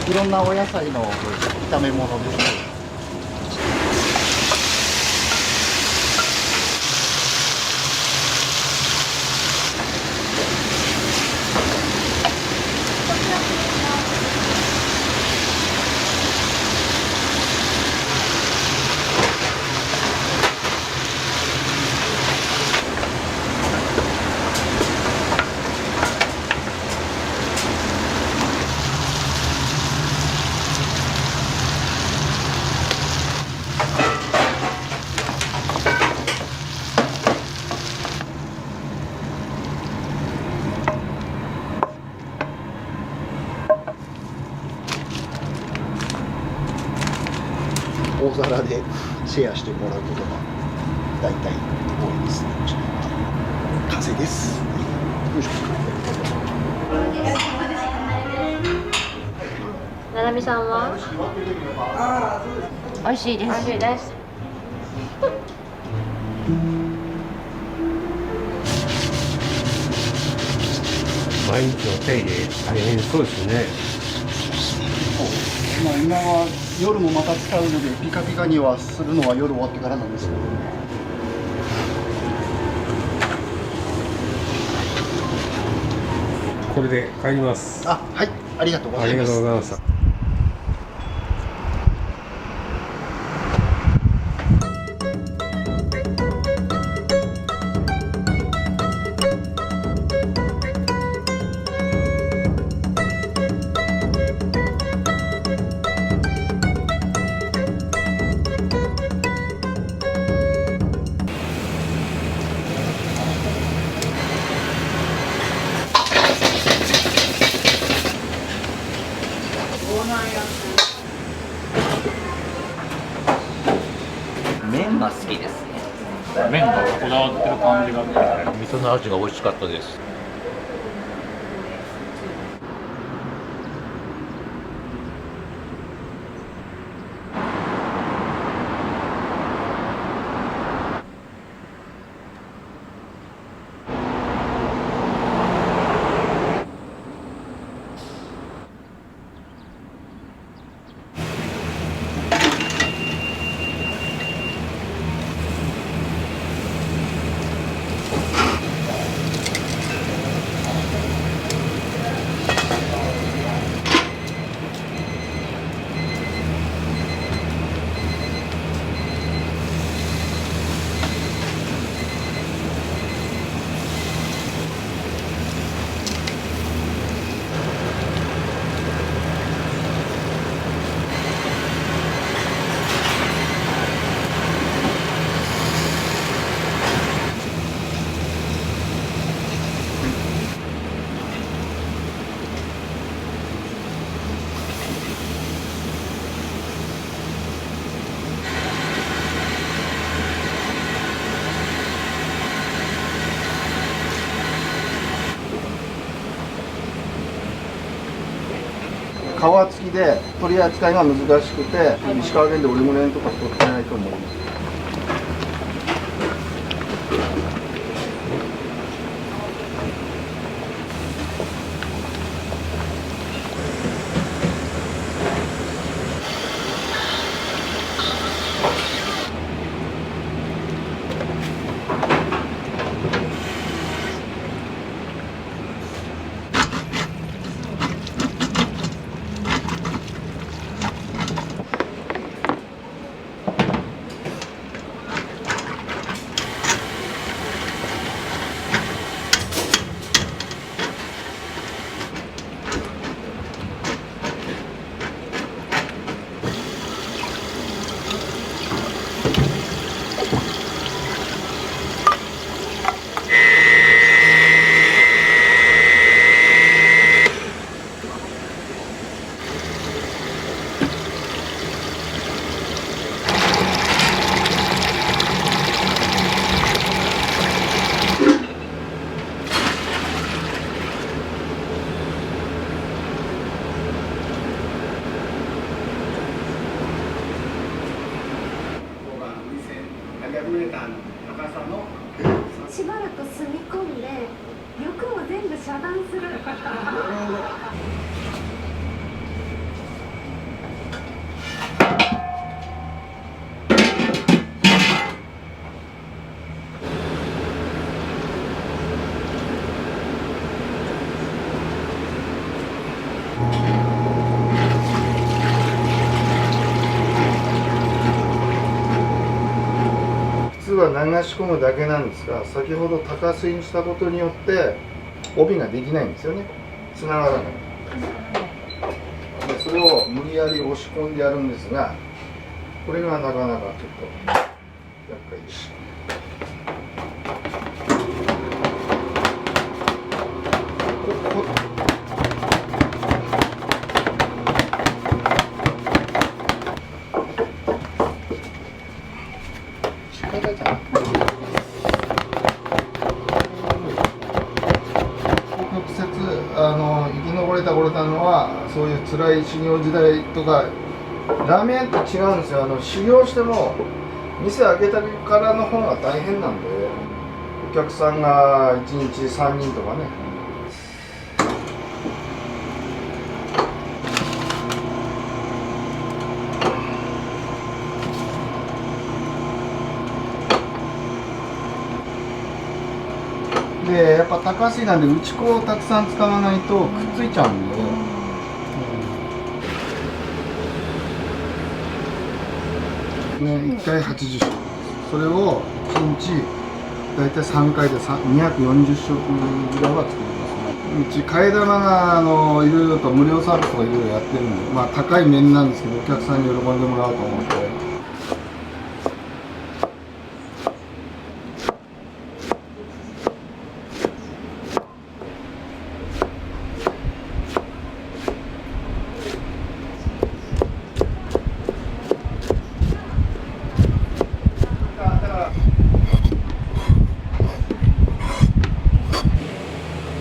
いろんなお野菜の炒め物です。大皿でシェアしてもらうことが大体多いですね。完成です。よいしょ。ななみさんは？美味しいです。美味しいです。毎日の手入れ大変そうですね。まあ今は夜もまた使うのでピカピカにはするのは夜終わってからなんですけど。これで帰ります。あ、はい、ありがとうございます。ありがとうございました。麺が好きですね。麺がこだわってる感じがあって、味噌の味が美味しかったです。皮付きで取り扱いが難しくて、石川県でオリゴレンとか取ってないと思います。しばらく住み込んで欲を全部遮断する。普通は流し込むだけなんですが、先ほど高水にしたことによって帯ができないんですよね。つながらない。でそれを無理やり押し込んでやるんですが、これがなかなかちょっと厄介です。これたのはそういう辛い修行時代とか。ラーメン屋って違うんですよ。修行しても店開けたからの方が大変なんで、お客さんが1日3人とかね。でやっぱ高杉なんで打ち粉をたくさん使わないとくっついちゃうんで。ね、1回80食、それを1日大体3回で240食ぐらいは作りますね。うち替え玉がいろいろと無料サービスとかいろいろやってるんで、まあ高い麺なんですけどお客さんに喜んでもらおうと思って。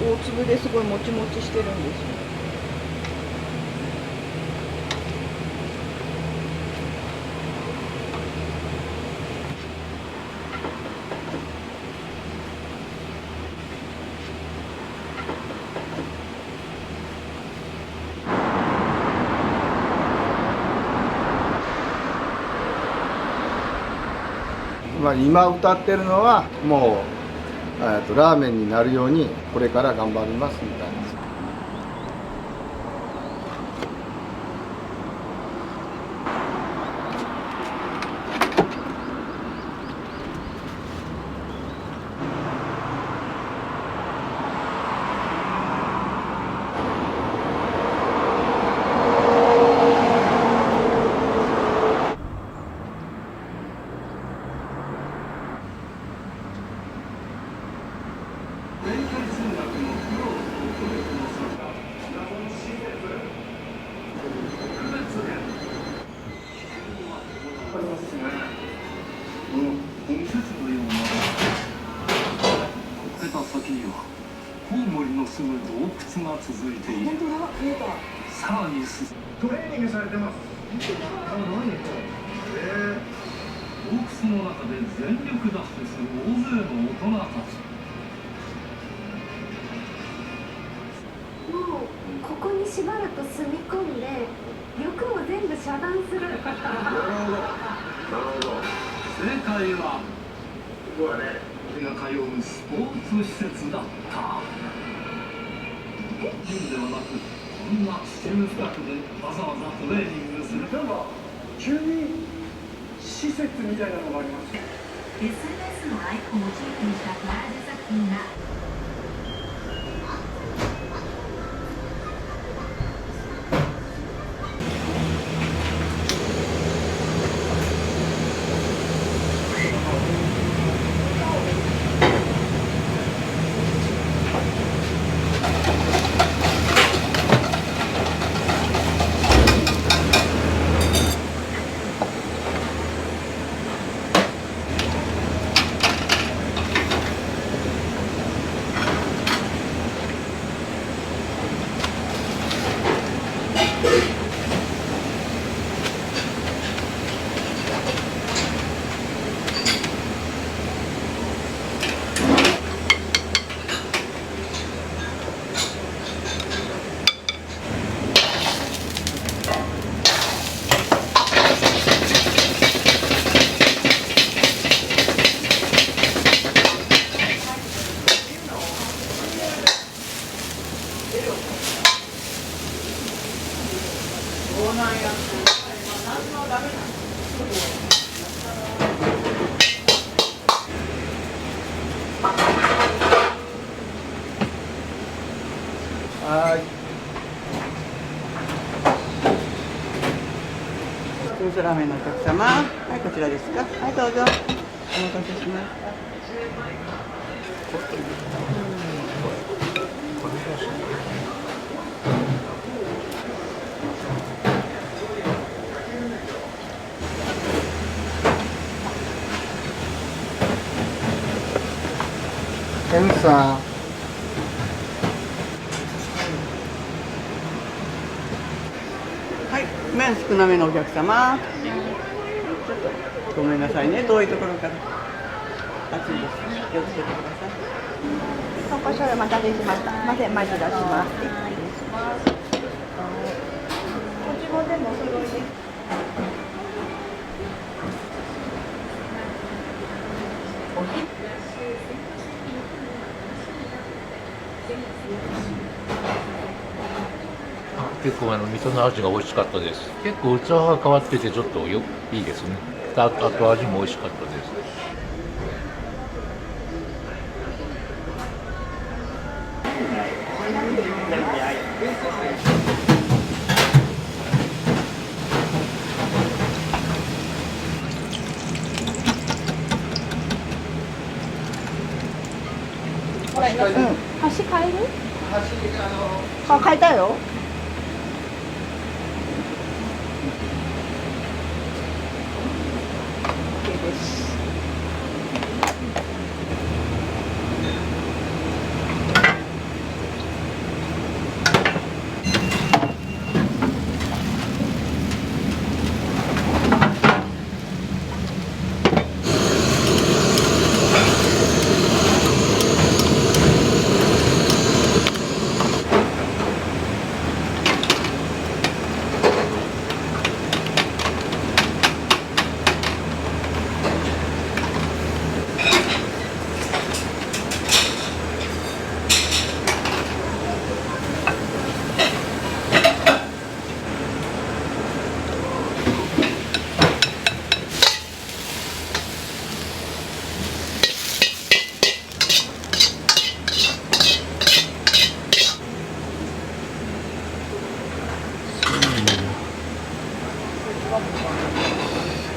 大粒ですごいもちもちしてるんですよ。まあ今歌ってるのはもうラーメンになるようにこれから頑張りますみたいな。コウモリの住む洞窟が続いている。さらにトレーニングされてます。洞窟の中で全力ダッシュする大勢の大人たち。もうここにしばらく住み込んで欲を全部遮断する。なるほど。正解は俺が通うスポーツ施設だった。ジムではなくこんな地中深くでわざわざトレーニングする。なんか急に施設みたいなのがあります。SNS のアイコンをモチーフにしたコラージュ作品がトゥースラーメンのお客様、はい、こちらですか。はい、どうぞ。お待たせします。M さん。麺少なめのお客様。ごめんなさいね、遠いところから。暑いです。気をつけてください。豚骨醤油お待たせしました。まぜ、マジ出します。こっちも全部お揃いです。結構味噌の味が美味しかったです。結構器が変わっててちょっといいですね。あと味も美味しかったです。箸変える？あ、変えたよ。OK です。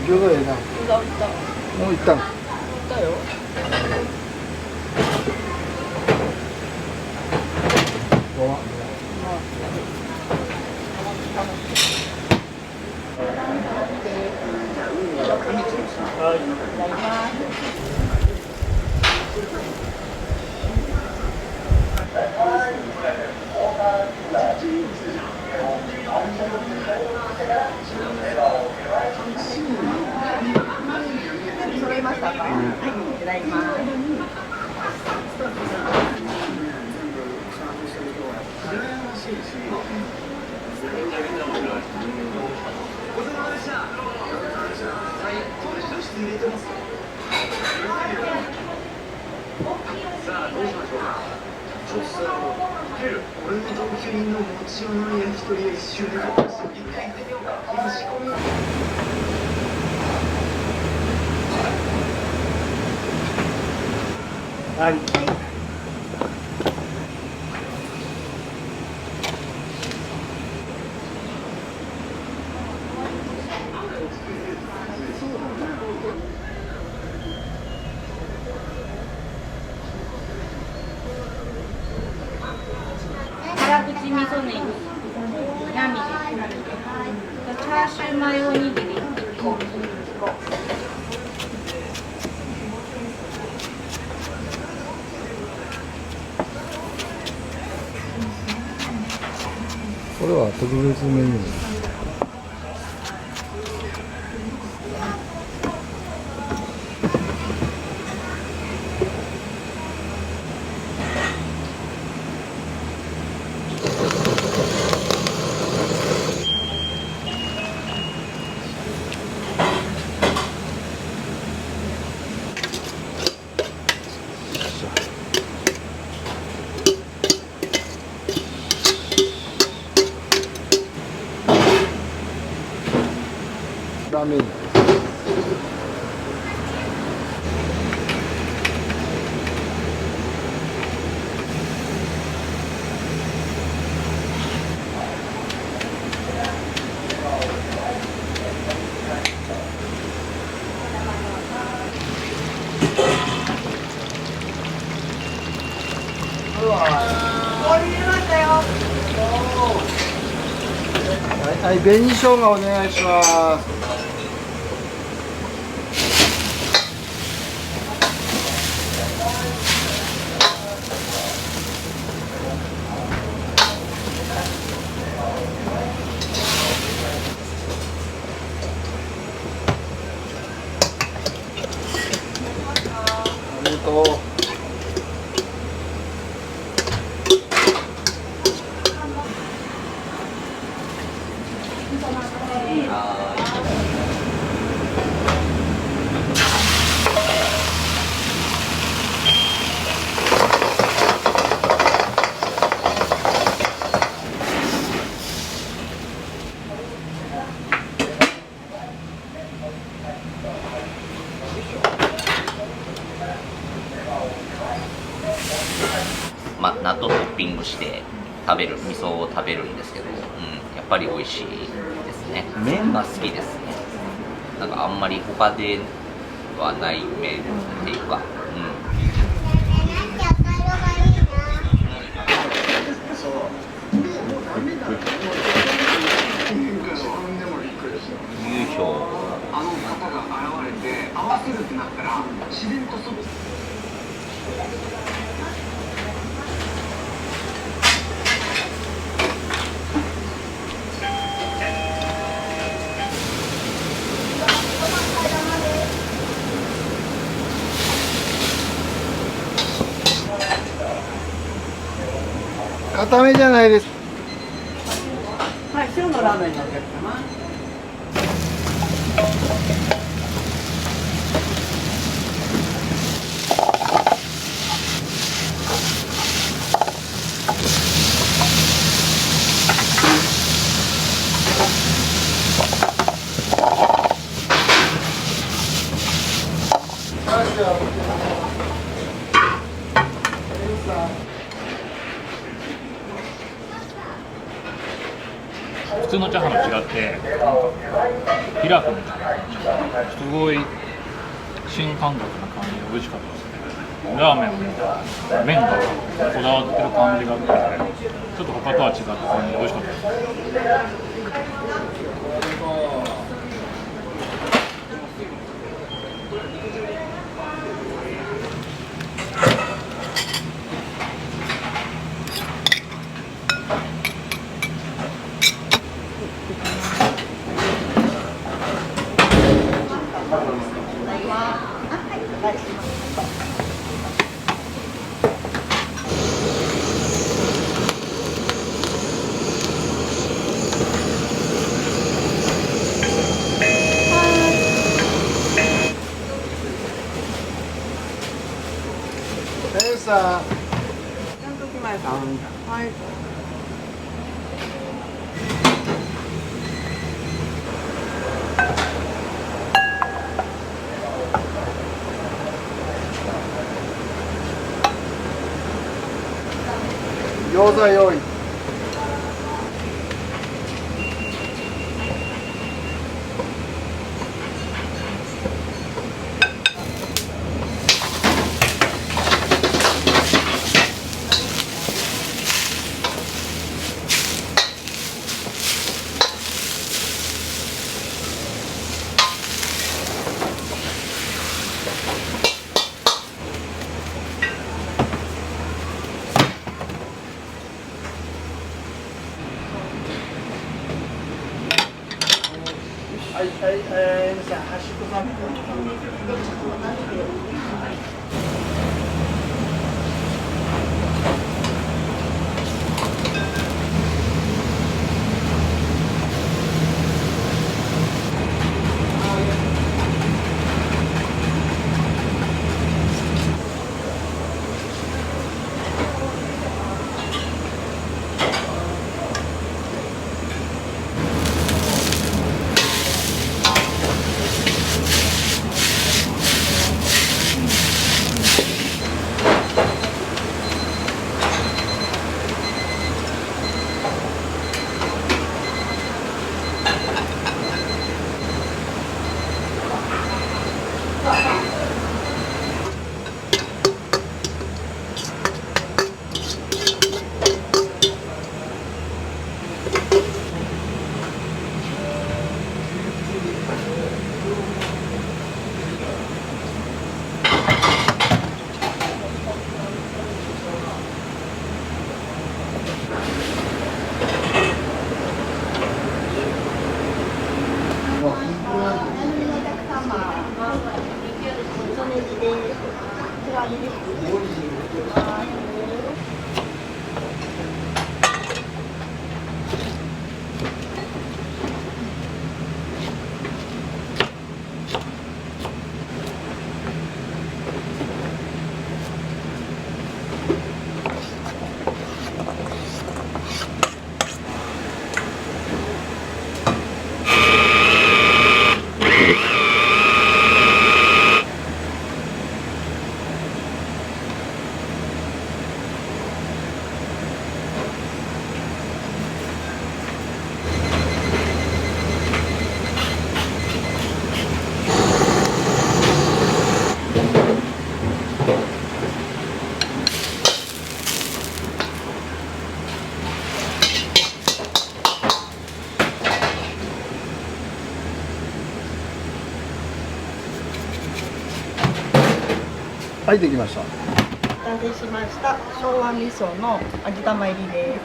餃子ええな。もう行ったの。行ったよ。揃いましたか？はい、ただいま。さあどうしましょうか。ちょっと俺の同居人の持ち物の焼き鳥が一瞬で一回行ってみようか。今仕込み。はい。辛口味噌ネギ、ヤミで、チャーシューマヨおにぎり1個。これは特別メニュー。ラーメン。はい、紅生姜お願いします。とう。まあ、納豆トッピングして食べる味噌を食べるんですけど、やっぱり美味しいですね。麺が好きですね。なんかあんまり他ではない麺っていうか、優勝あの方が現れて合わせるってなったら自然とそ固めじゃないです。はい、塩のラーメンのお客様。普通のチャーハンと違ってなんかピラフみたいなすごい新感覚な感じで美味しかったですね。ラーメンも麺がこだわってる感じがあってちょっと他とは違った感じで美味しかったです。エルさん。ちゃんと来ました。はい。餃子用意。はい、はい、皆さん、端っこさん。はい、できました。完成しました。昭和味噌の味玉入りです。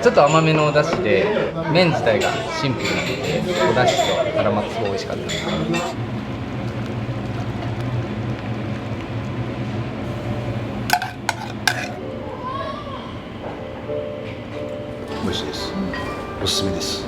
ちょっと甘めのお出汁で麺自体がシンプルなのでお出汁と絡まってすごい美味しかったです。美味しいです。おすすめです。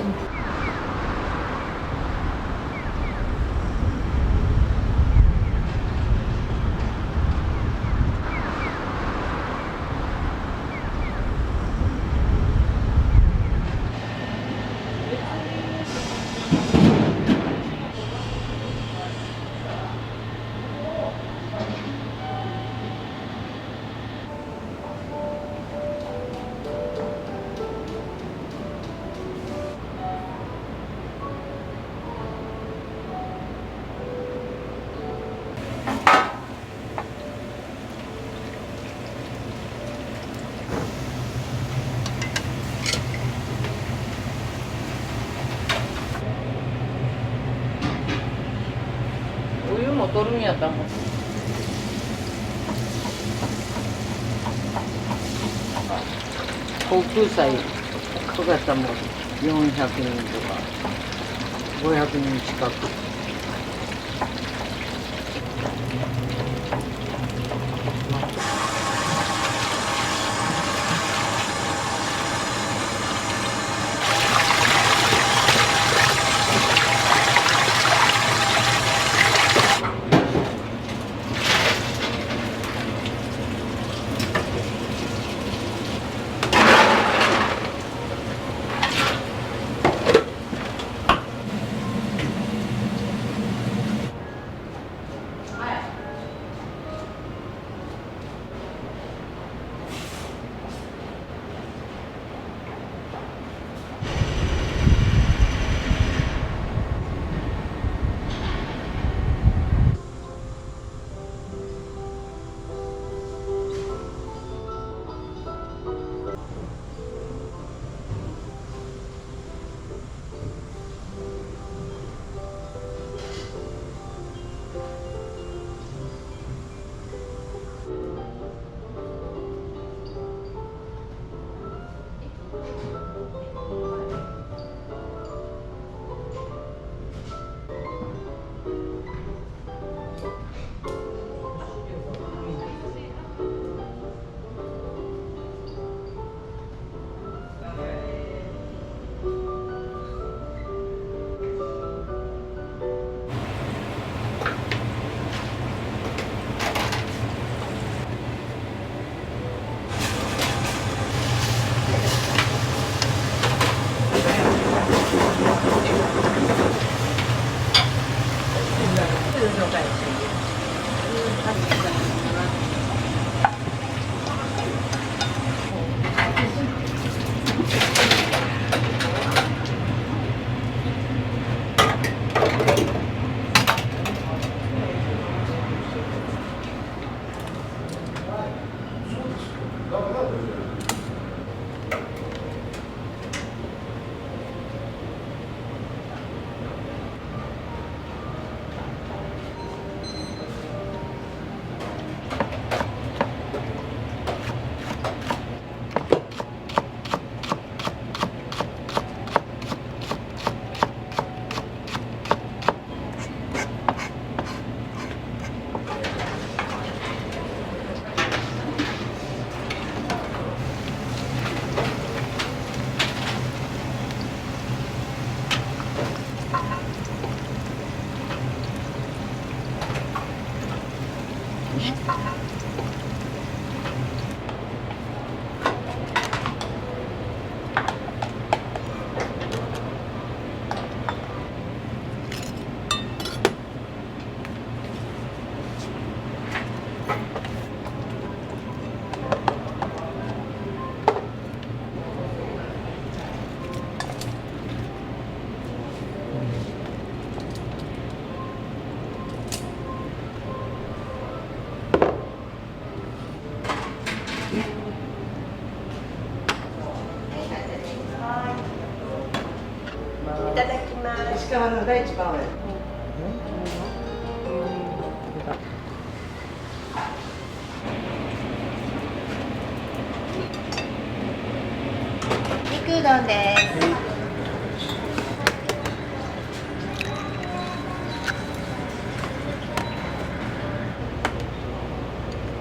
お湯も取るんやったもん。航空祭とかやったらもう400人とか500人近く。ただきます。石川の第一番上。肉うどんです。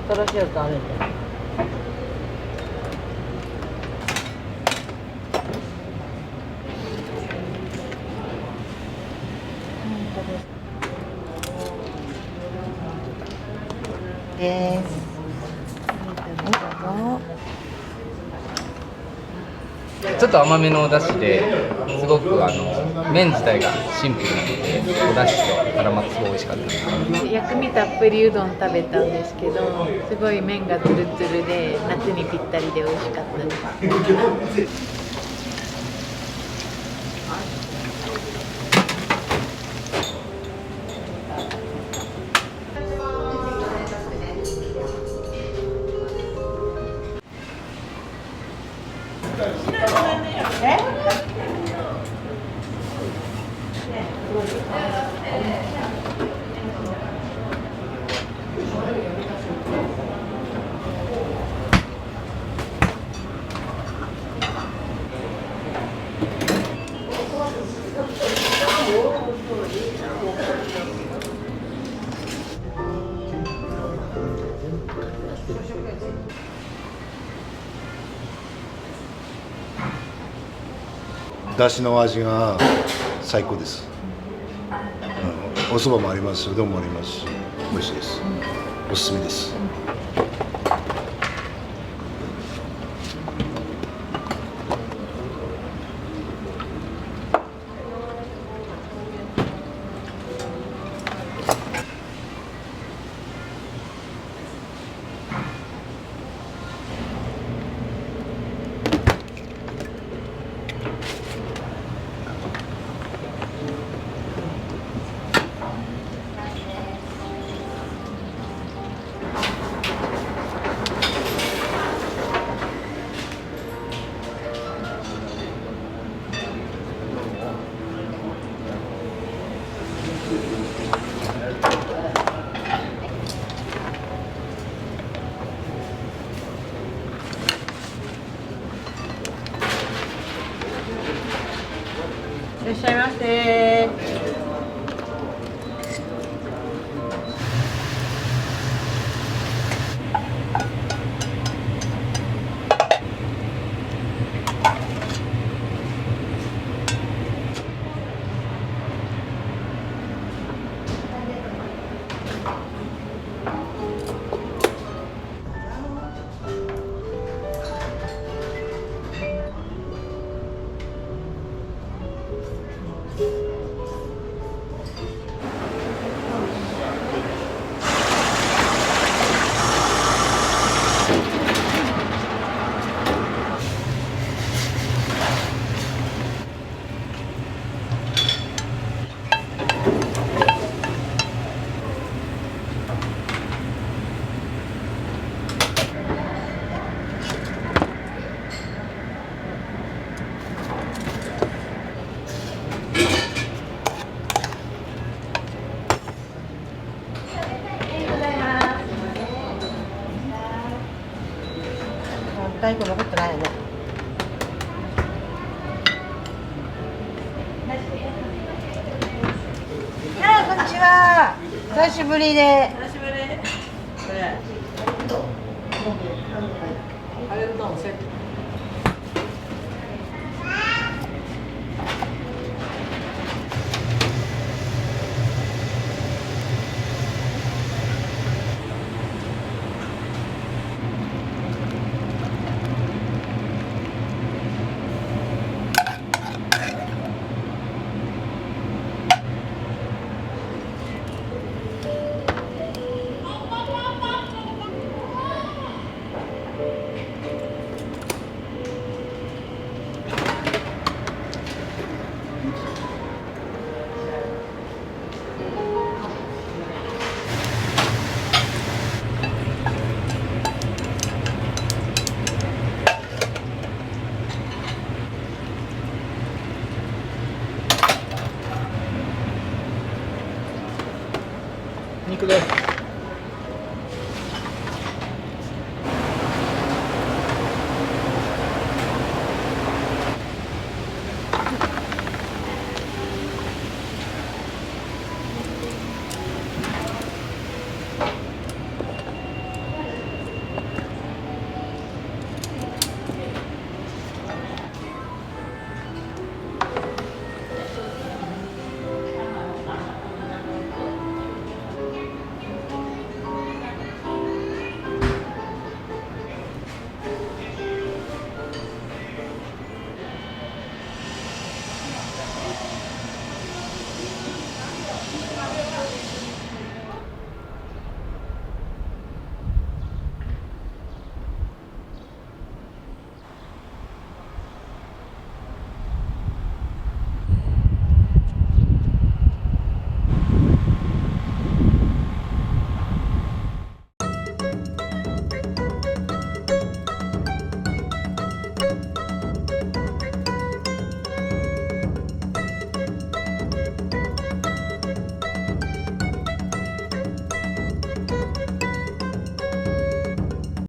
とろしおとあるんで。です。ちょっと甘めのお出汁ですごく麺自体がシンプルなのでお出汁と絡まってすごい美味しかったです。薬味たっぷりうどん食べたんですけど、すごい麺がツルツルで夏にぴったりで美味しかったです。だしの味が最高です。お蕎麦もありますし、うどんもありますし、美味しいです。おすすめです。いらっしゃいませ。大根残ってないよね。こんにちは。久しぶりで。久しぶり。これ。あれうどんセット。肉です。